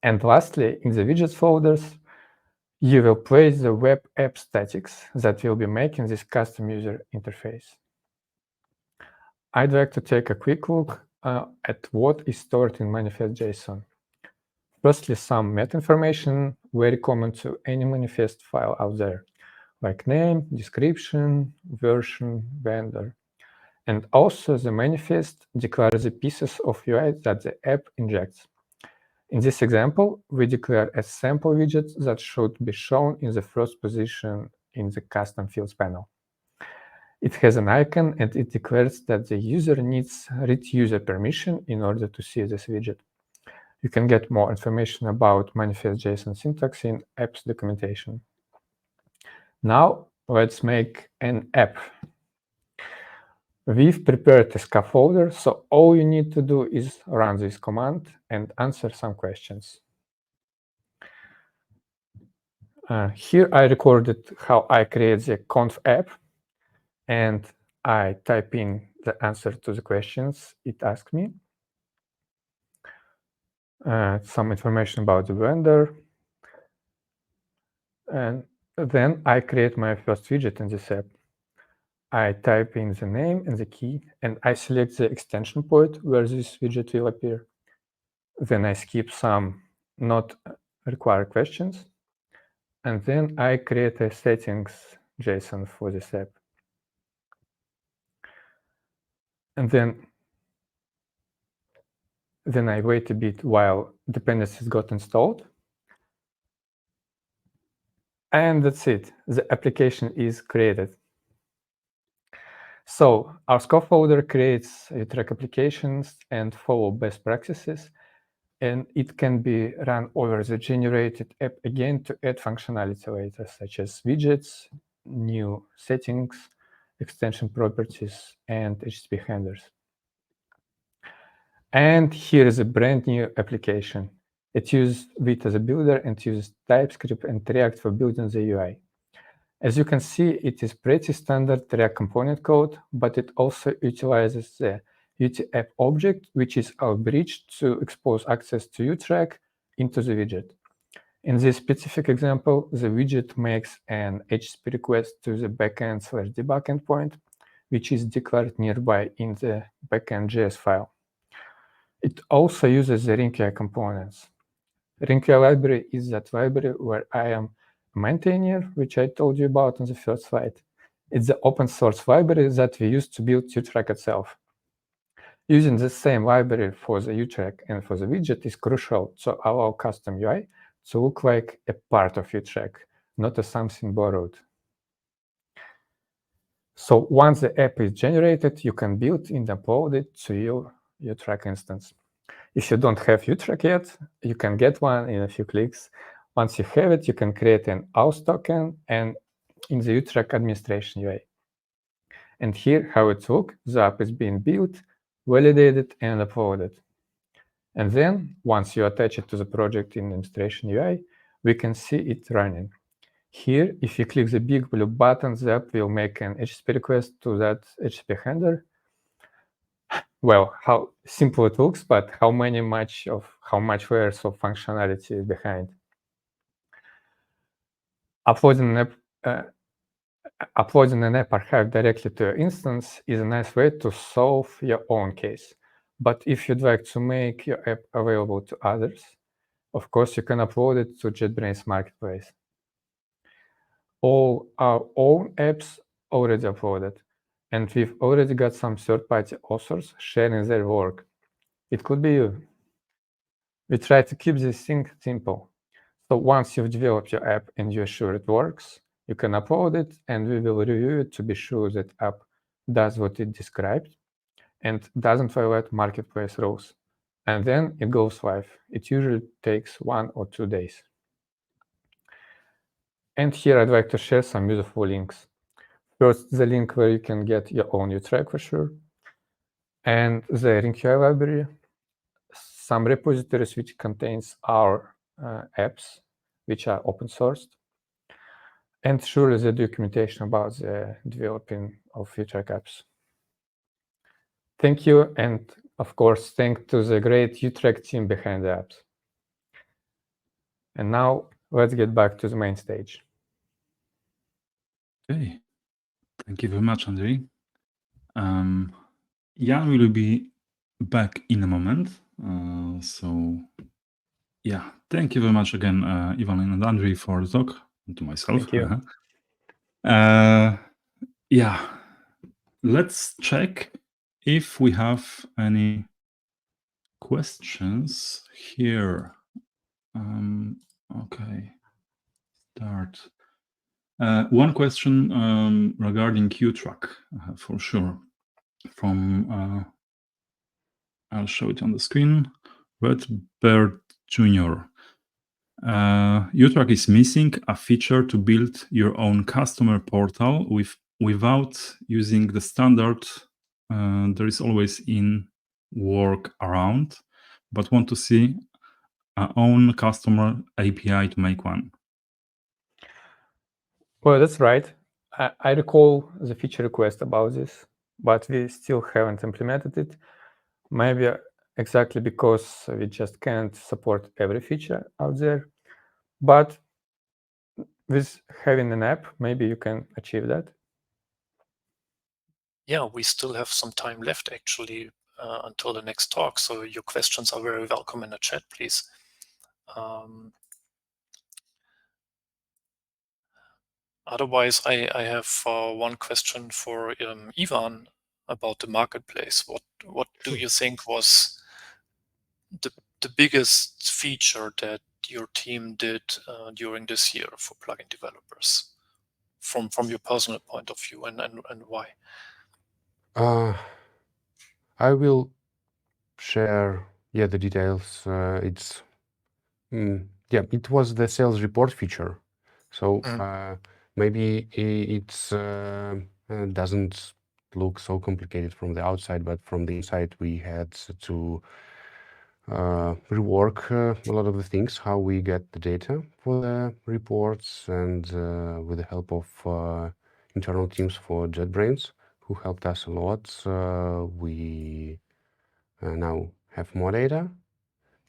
S3: And lastly, in the widgets folders, you will place the web app statics that will be making this custom user interface. I'd like to take a quick look at what is stored in manifest.json. Firstly, some meta information very common to any manifest file out there, like name, description, version, vendor. And also the manifest declares the pieces of UI that the app injects. In this example, we declare a sample widget that should be shown in the first position in the custom fields panel. It has an icon and it declares that the user needs read user permission in order to see this widget. You can get more information about manifest.json syntax in apps documentation. Now, let's make an app. We've prepared a scaffolder, so all you need to do is run this command and answer some questions. Here I recorded how I create the conf app, and I type in the answer to the questions it asked me. Some information about the vendor. And then I create my first widget in this app. I type in the name and the key, and I select the extension point where this widget will appear. Then I skip some not required questions, and then I create a settings JSON for this app. And then I wait a bit while dependencies got installed. And that's it. The application is created. So our scaffolder creates YouTrack applications and follow best practices, and it can be run over the generated app again to add functionality later, such as widgets, new settings, extension properties, and HTTP handlers. And here is a brand new application. It uses Vite as a builder and uses TypeScript and React for building the UI. As you can see, it is pretty standard React component code, but it also utilizes the UT-app object, which is our bridge to expose access to YouTrack into the widget. In this specific example, the widget makes an HTTP request to the backend/debug endpoint, which is declared nearby in the backend.js file. It also uses the RingUI components. RingUI library is that library where I am a maintainer, which I told you about on the first slide. It's the open source library that we use to build YouTrack itself. Using the same library for the YouTrack and for the widget is crucial to allow custom UI to look like a part of YouTrack, not as something borrowed. So once the app is generated, you can build and upload it to your YouTrack instance. If you don't have YouTrack yet, you can get one in a few clicks. Once you have it, you can create an auth token and in the YouTrack administration UI. And here how it looks, the app is being built, validated, and uploaded. And then once you attach it to the project in administration UI, we can see it running. Here, if you click the big blue button, the app will make an HTTP request to that HTTP handler. Well, how simple it looks, but how much layers of functionality is behind. Uploading an app archive directly to your instance is a nice way to solve your own case. But if you'd like to make your app available to others, of course, you can upload it to JetBrains Marketplace. All our own apps already uploaded, and we've already got some third-party authors sharing their work. It could be you. We try to keep this thing simple. So once you've developed your app and you're sure it works, you can upload it and we will review it to be sure that app does what it described and doesn't violate marketplace rules. And then it goes live. It usually takes 1 or 2 days. And here I'd like to share some useful links. First, the link where you can get your own YouTrack for sure, and the RingUI library, some repositories which contains our apps, which are open sourced, and surely the documentation about the developing of YouTrack apps. Thank you, and of course, thanks to the great YouTrack team behind the apps. And now let's get back to the main stage.
S2: Okay, thank you very much, Andrey. Jan will be back in a moment. So yeah, thank you very much again, Ivan and Andrey, for the talk, and to myself.
S3: Thank you.
S2: Yeah, let's check if we have any questions here. Okay, start. One question regarding YouTrack, for sure, from, I'll show it on the screen, Redbird Jr. YouTrack is missing a feature to build your own customer portal without using the standard. There is always in workaround, but want to see our own customer API to make one.
S3: Well, that's right. I recall the feature request about this, but we still haven't implemented it. Maybe exactly because we just can't support every feature out there. But with having an app, maybe you can achieve that.
S5: yeah, we still have some time left actually until the next talk. So your questions are very welcome in the chat, please. Otherwise, I have one question for Ivan about the marketplace. What do you think was the biggest feature that your team did during this year for plugin developers, from your personal point of view, and why?
S1: I will share the details. It was the sales report feature. So maybe it doesn't look so complicated from the outside, but from the inside we had to rework a lot of the things, how we get the data for the reports, and with the help of internal teams for JetBrains, who helped us a lot, we now have more data.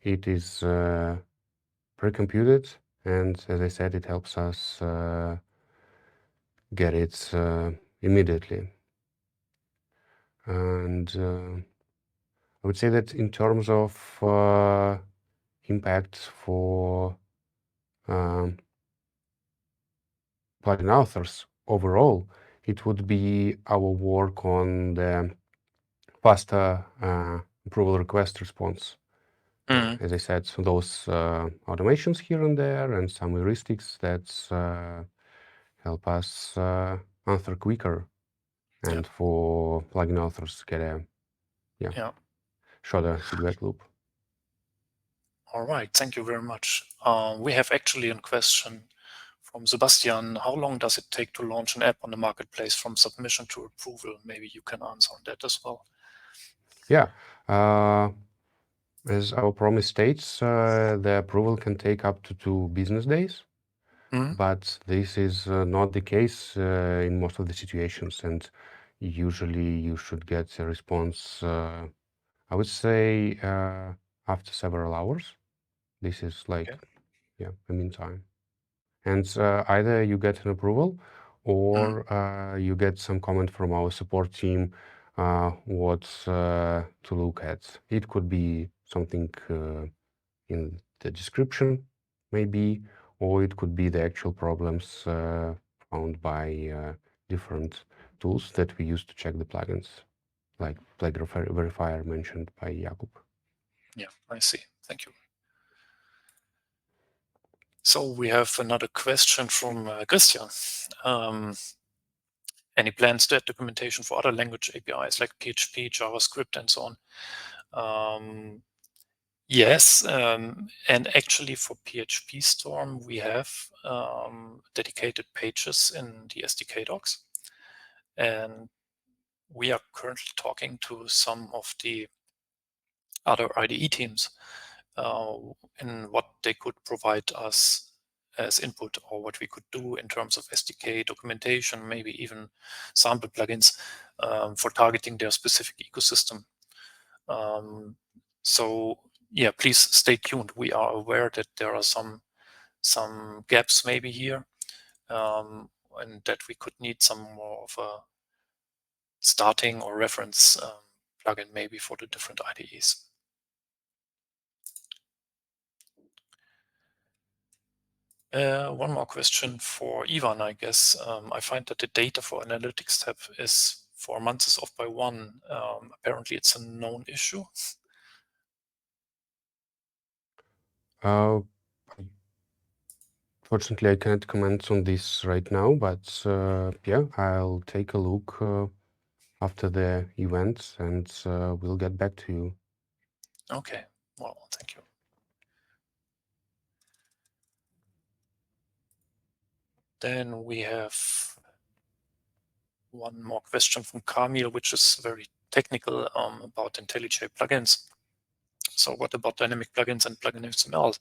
S1: It is pre-computed, and as I said, it helps us get it immediately. And I would say that in terms of impact for plugin authors overall, it would be our work on the faster approval request response. As I said, so those automations here and there and some heuristics that help us answer quicker, and for plugin authors get a shorter feedback loop.
S5: All right, thank you very much. We have actually a question from Sebastian. How long does it take to launch an app on the marketplace from submission to approval? Maybe you can answer on that as well.
S1: Yeah, as our promise states, the approval can take up to 2 business days. But this is not the case in most of the situations, and usually you should get a response, I would say, after several hours. This is like, a meantime. And either you get an approval or you get some comment from our support team what to look at. It could be something in the description, maybe, or it could be the actual problems found by different tools that we use to check the plugins, like plugin verifier mentioned by Jakub.
S5: Yeah, I see. Thank you. So we have another question from Christian. Any plans to add documentation for other language APIs like PHP, JavaScript, and so on? Yes, and actually for PHP Storm, we have dedicated pages in the SDK docs. And we are currently talking to some of the other IDE teams in what they could provide us as input, or what we could do in terms of SDK documentation, maybe even sample plugins for targeting their specific ecosystem. So yeah, please stay tuned. We are aware that there are some gaps maybe here, and that we could need some more of a starting or reference plugin maybe for the different IDEs. One more question for Ivan, I guess. I find that the data for analytics tab is 4 months is off by 1. Apparently it's a known issue.
S1: Fortunately, I cannot comment on this right now, but yeah, I'll take a look after the event, and we'll get back to you.
S5: Okay, well, thank you. Then we have one more question from Kamil, which is very technical about IntelliJ plugins. So what about dynamic plugins and plugin XML?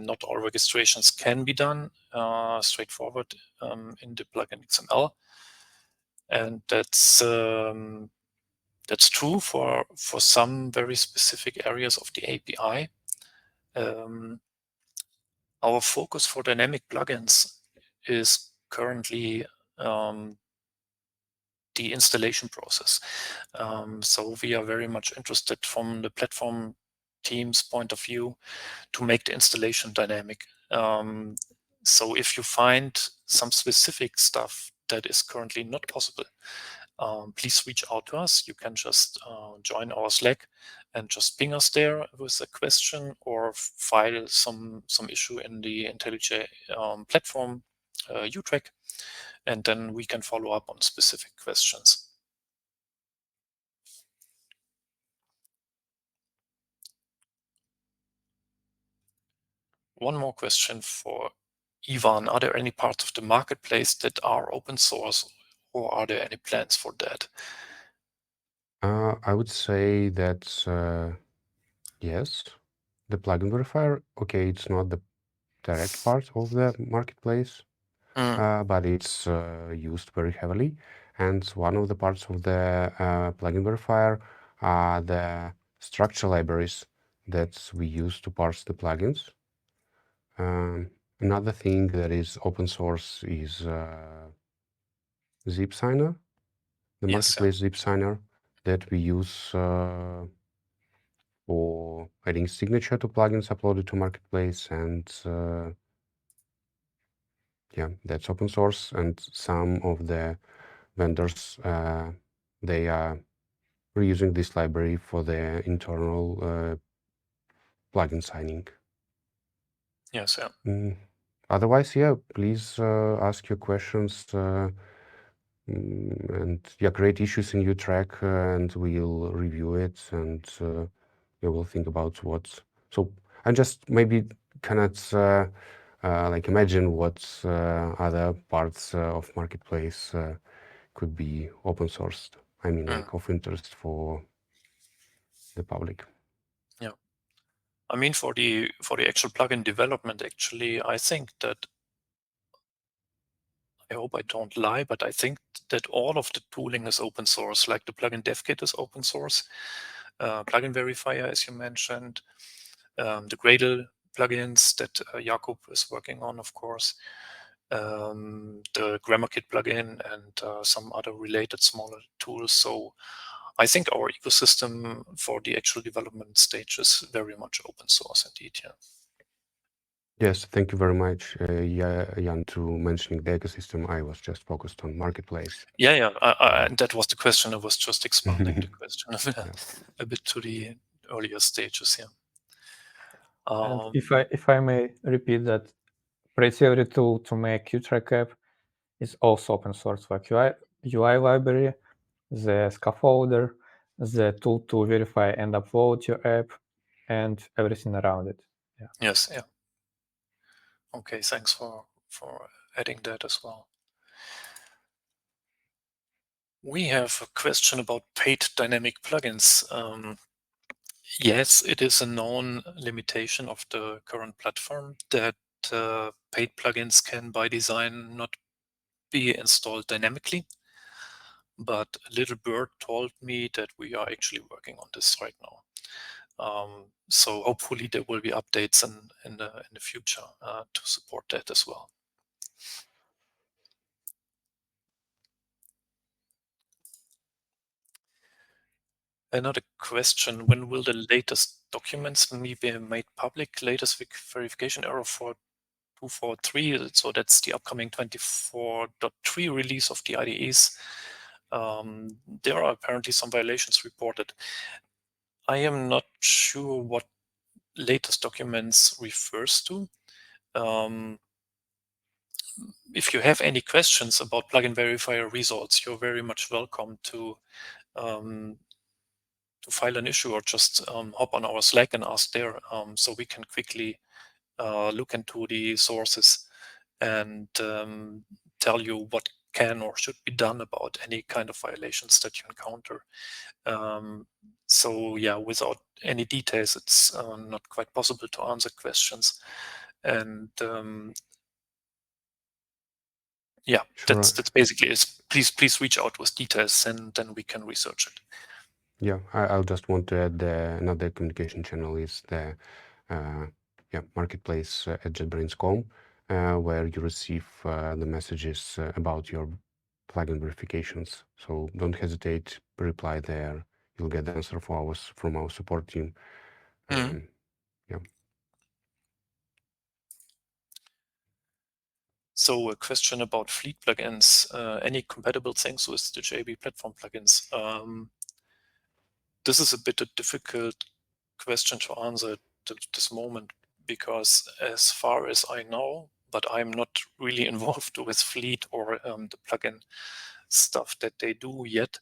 S5: Not all registrations can be done straightforward in the plugin XML, and that's true for some very specific areas of the API. Our focus for dynamic plugins is currently the installation process. So we are very much interested from the platform team's point of view to make the installation dynamic. So if you find some specific stuff that is currently not possible, please reach out to us. You can just join our Slack and just ping us there with a question, or file some issue in the IntelliJ platform YouTrack, and then we can follow up on specific questions. One more question for Ivan. Are there any parts of the marketplace that are open source, or are there any plans for that?
S1: I would say that yes, the plugin verifier, okay, it's not the direct part of the marketplace, but it's used very heavily. And one of the parts of the plugin verifier are the structure libraries that we use to parse the plugins. Another thing that is open source is zip signer, the marketplace zip signer that we use for adding signature to plugins uploaded to marketplace, and yeah, that's open source. And some of the vendors they are reusing this library for their internal plugin signing.
S5: Yes, yeah.
S1: Otherwise, yeah, please ask your questions and yeah, create issues in YouTrack, and we'll review it, and we will think about what. So I just maybe cannot like imagine what other parts of marketplace could be open sourced. I mean, like of interest for the public.
S5: Yeah, I mean, for the actual plugin development, actually, I think that, I hope I don't lie, but I think that all of the tooling is open source. Like the plugin dev kit is open source, plugin verifier, as you mentioned, the Gradle plugins that Jakub is working on, of course, the grammar kit plugin, and some other related smaller tools. So I think our ecosystem for the actual development stage is very much open source indeed. Yeah.
S1: Yes, thank you very much, Jan, to mentioning the ecosystem. I was just focused on marketplace.
S5: Yeah. And that was the question. I was just expanding the question a bit to the earlier stages. Yeah.
S3: And if I may repeat that, pretty every tool to make YouTrack app is also open source, like UI library, the scaffolder, the tool to verify and upload your app, and everything around it. Yeah.
S5: Yes. Yeah. Okay. Thanks for adding that as well. We have a question about paid dynamic plugins. Yes, it is a known limitation of the current platform that paid plugins can by design not be installed dynamically. But Little Bird told me that we are actually working on this right now. So hopefully there will be updates in the future to support that as well. Another question: when will the latest documents be made public? Latest verification error for 243. So that's the upcoming 24.3 release of the IDEs. There are apparently some violations reported. I am not sure what latest documents refers to. If you have any questions about plugin verifier results, you're very much welcome to file an issue, or just hop on our Slack and ask there, so we can quickly look into the sources and tell you what can or should be done about any kind of violations that you encounter. So yeah, without any details, it's not quite possible to answer questions. And yeah, sure. That's basically it. Please reach out with details, and then we can research it.
S1: Yeah, I'll just want to add another communication channel is the marketplace at JetBrains.com, where you receive the messages about your plugin verifications. So don't hesitate, reply there. You'll get the answer from our support team. Yeah.
S5: So a question about fleet plugins. Any compatible things with the JB platform plugins? This is a bit a difficult question to answer at this moment, because as far as I know, but I'm not really involved with Fleet or the plugin stuff that they do yet.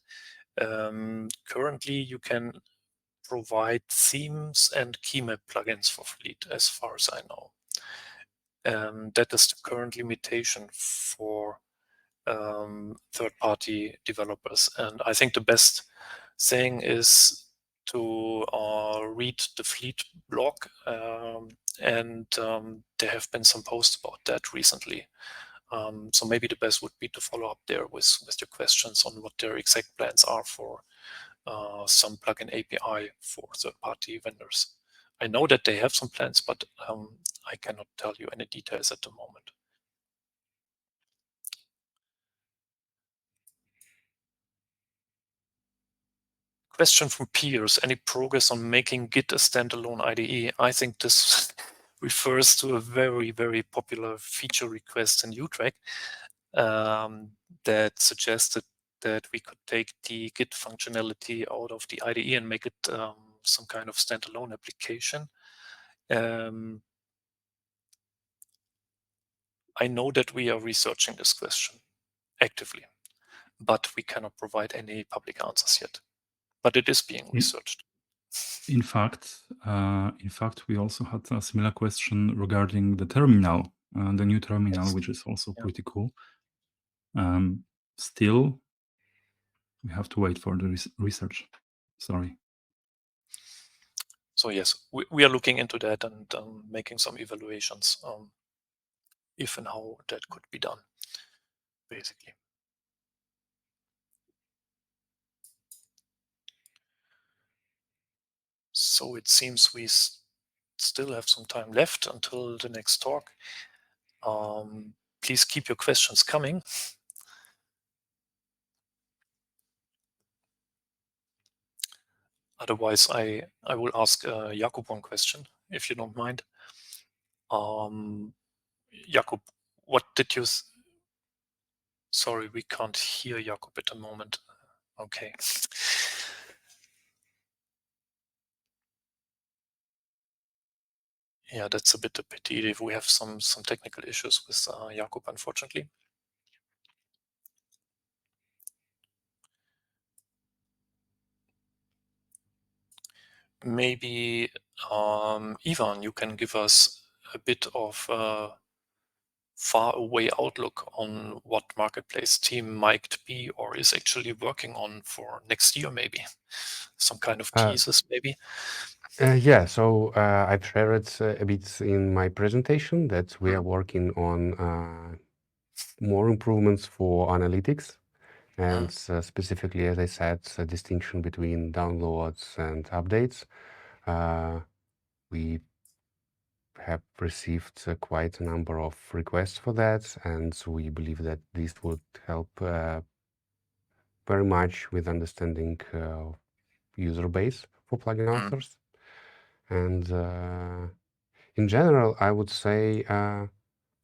S5: Currently, you can provide themes and key map plugins for Fleet, as far as I know. That is the current limitation for third-party developers. And I think the best thing is to read the Fleet blog, and there have been some posts about that recently. So maybe the best would be to follow up there with your questions on what their exact plans are for some plugin API for third-party vendors. I know that they have some plans, but I cannot tell you any details at the moment. Question from peers: any progress on making Git a standalone IDE? I think this refers to a very, very popular feature request in YouTrack that suggested that we could take the Git functionality out of the IDE and make it some kind of standalone application. I know that we are researching this question actively, but we cannot provide any public answers yet. But it is being researched.
S2: In fact, we also had a similar question regarding the terminal, the new terminal,
S5: Yes.
S2: which is also pretty cool. Still, we have to wait for the research. Sorry.
S5: So yes, we are looking into that and making some evaluations if and how that could be done, basically. So it seems we still have some time left until the next talk. Please keep your questions coming. Otherwise, I will ask Jakub one question, if you don't mind. Jakub, what did you... Sorry, we can't hear Jakub at the moment. Okay. Yeah, that's a bit a pity if we have some technical issues with Jakub, unfortunately. Maybe Ivan, you can give us a bit of far away outlook on what Marketplace team might be or is actually working on for next year, maybe some kind of teasers, maybe.
S1: Yeah, so I've shared a bit in my presentation that we are working on more improvements for analytics, and specifically, as I said, a distinction between downloads and updates. We have received quite a number of requests for that, and we believe that this would help very much with understanding user base for plugin authors. And in general, I would say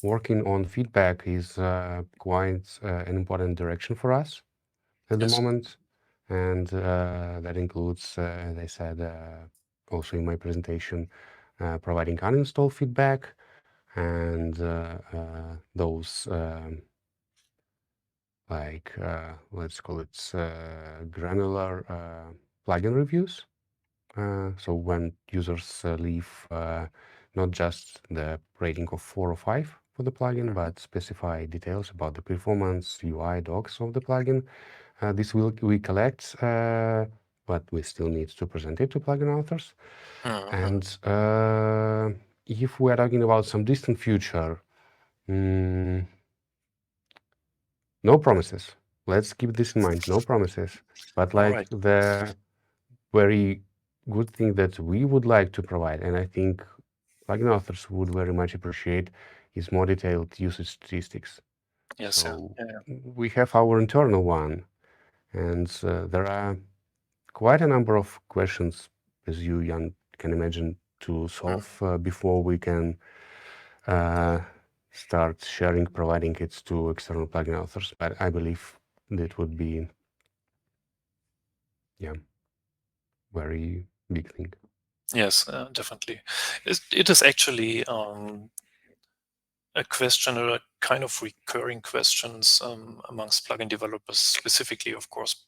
S1: working on feedback is quite an important direction for us at the moment. And that includes, as I said, also in my presentation, providing uninstall feedback and those like, let's call it granular plugin reviews. So when users leave not just the rating of 4 or 5 for the plugin, but specify details about the performance, UI, docs of the plugin. This we collect, but we still need to present it to plugin authors. And if we're talking about some distant future, no promises. Let's keep this in mind, no promises. But like the very good thing that we would like to provide, and I think plugin authors would very much appreciate, is more detailed usage statistics.
S5: Yes,
S1: So
S5: yeah.
S1: we have our internal one, and there are quite a number of questions, as you, Jan, can imagine, to solve before we can start sharing, providing it to external plugin authors. But I believe that would be, yeah, very big thing.
S5: Yes, definitely. It is actually a question, or a kind of recurring questions amongst plugin developers, specifically, of course,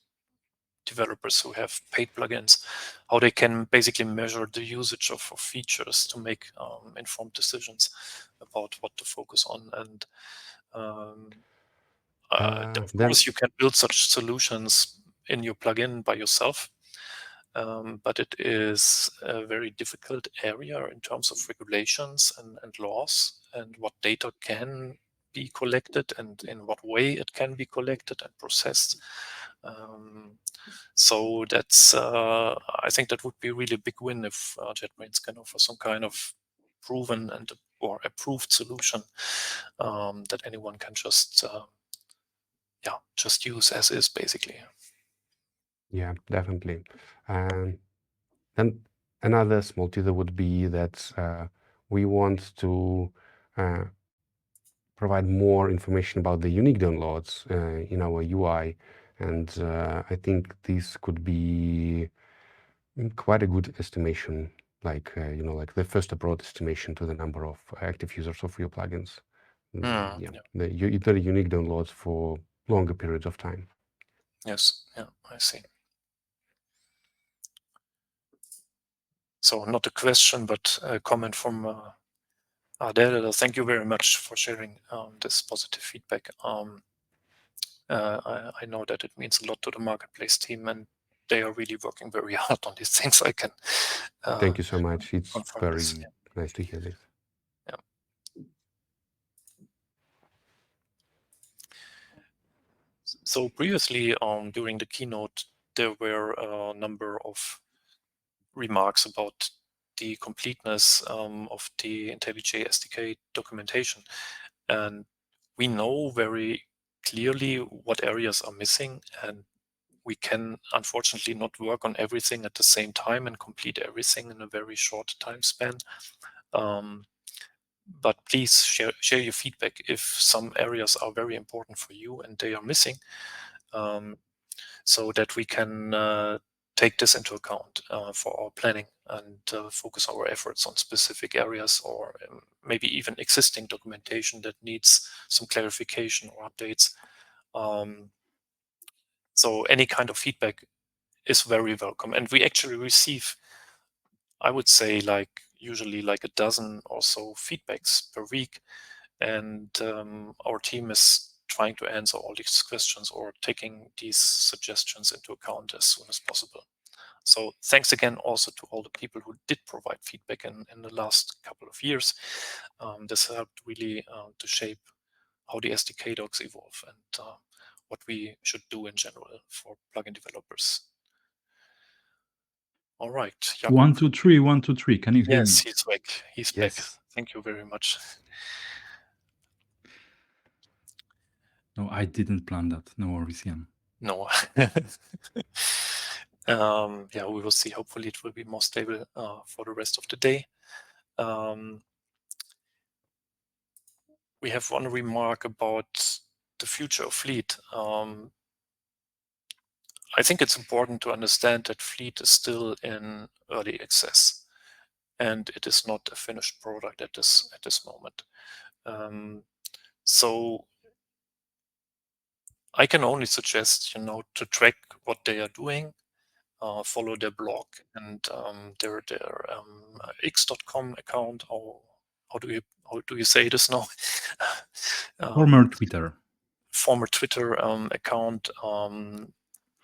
S5: developers who have paid plugins, how they can basically measure the usage of features to make informed decisions about what to focus on. And of course, you can build such solutions in your plugin by yourself. But it is a very difficult area in terms of regulations and laws, and what data can be collected and in what way it can be collected and processed. So that's, I think that would be a really big win if JetBrains can offer some kind of proven and or approved solution that anyone can just use as is, basically.
S1: Yeah, definitely. Then another small teaser would be that we want to provide more information about the unique downloads in our UI, and I think this could be quite a good estimation, like like the first abroad estimation to the number of active users of your plugins. The unique downloads for longer periods of time.
S5: Yes, yeah, I see. So not a question, but a comment from Adele. Thank you very much for sharing this positive feedback. I know that it means a lot to the marketplace team, and they are really working very hard on these things. I can
S1: thank you so much. It's very
S5: this.
S1: nice to hear this.
S5: Yeah. So previously, during the keynote, there were a number of remarks about the completeness of the IntelliJ SDK documentation, and we know very clearly what areas are missing, and we can unfortunately not work on everything at the same time and complete everything in a very short time span. But please share your feedback if some areas are very important for you and they are missing, so that we can take this into account for our planning and focus our efforts on specific areas, or maybe even existing documentation that needs some clarification or updates. So any kind of feedback is very welcome, and we actually receive, I would say, usually like a dozen or so feedbacks per week, and our team is trying to answer all these questions or taking these suggestions into account as soon as possible. So thanks again also to all the people who did provide feedback in the last couple of years. This helped really to shape how the SDK docs evolve and what we should do in general for plugin developers. All right. Jakub.
S2: 1, 2, 3, 1, 2, 3. Can you hear me?
S5: Yes, he's back. He's back. Thank you very much.
S2: No, I didn't plan that. No worries, Jan.
S5: No. Yeah, we will see. Hopefully it will be more stable for the rest of the day. We have one remark about the future of Fleet. I think it's important to understand that Fleet is still in early access, and it is not a finished product at this moment. So I can only suggest, to track what they are doing, follow their blog and their x.com account. How do you say this now?
S2: Former Twitter.
S5: Former Twitter account.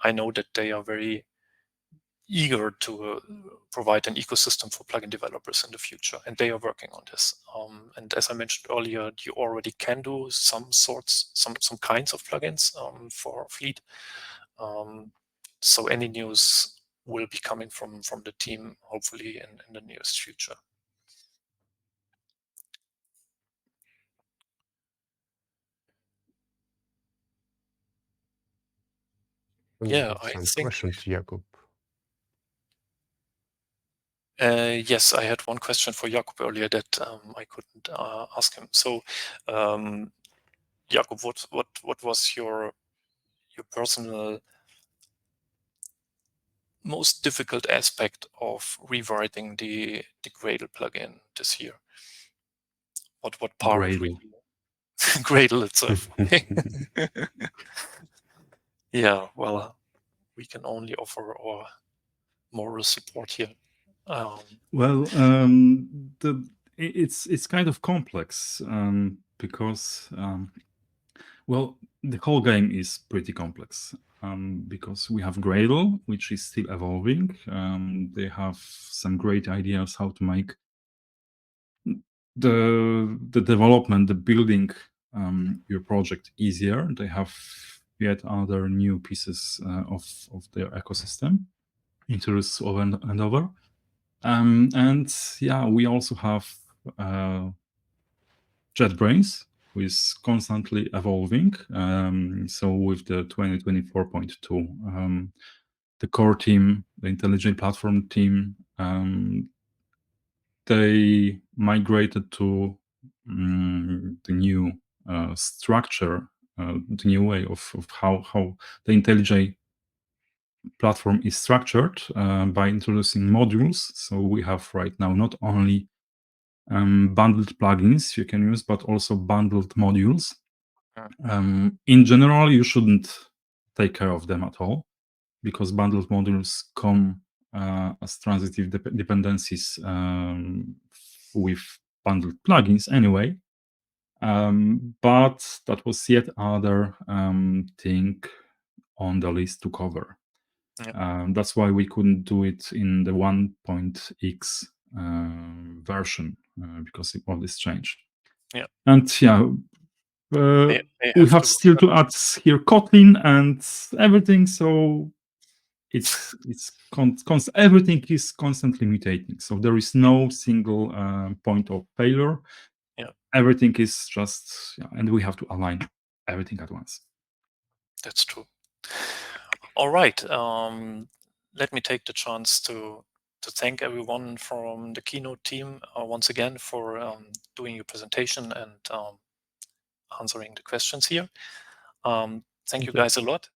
S5: I know that they are very eager to provide an ecosystem for plugin developers in the future, and they are working on this. And as I mentioned earlier, you already can do some kinds of plugins for Fleet. So any news will be coming from the team, hopefully in the nearest future. Yeah,
S1: Got
S5: I
S1: some
S5: think
S1: questions, Jakub.
S5: yes, I had one question for Jakub earlier that I couldn't ask him. So, Jakub, what was your personal most difficult aspect of rewriting the Gradle plugin this year? What part
S2: Gradle.
S5: really? Gradle itself. Yeah, well, we can only offer our moral support here.
S2: Well, it's kind of complex because well, the whole game is pretty complex because we have Gradle, which is still evolving. They have some great ideas how to make the development, the building your project easier. They have yet other new pieces of their ecosystem introduced over and over. And yeah, we also have JetBrains, who is constantly evolving. So with the 2024.2, the core team, the IntelliJ Platform team, they migrated to the new structure, the new way of how the IntelliJ platform is structured by introducing modules. So we have right now not only bundled plugins you can use, but also bundled modules. In general, you shouldn't take care of them at all because bundled modules come as transitive dependencies with bundled plugins anyway. But that was yet other thing on the list to cover. That's why we couldn't do it in the 1.x version because of this change.
S5: Yeah.
S2: And yeah, we have still to add here Kotlin and everything, so everything is constantly mutating. So there is no single point of failure.
S5: Yeah.
S2: Everything is just, and we have to align everything at once.
S5: That's true. All right. Let me take the chance to thank everyone from the Keynote team once again for doing your presentation and answering the questions here. Thank you guys a lot.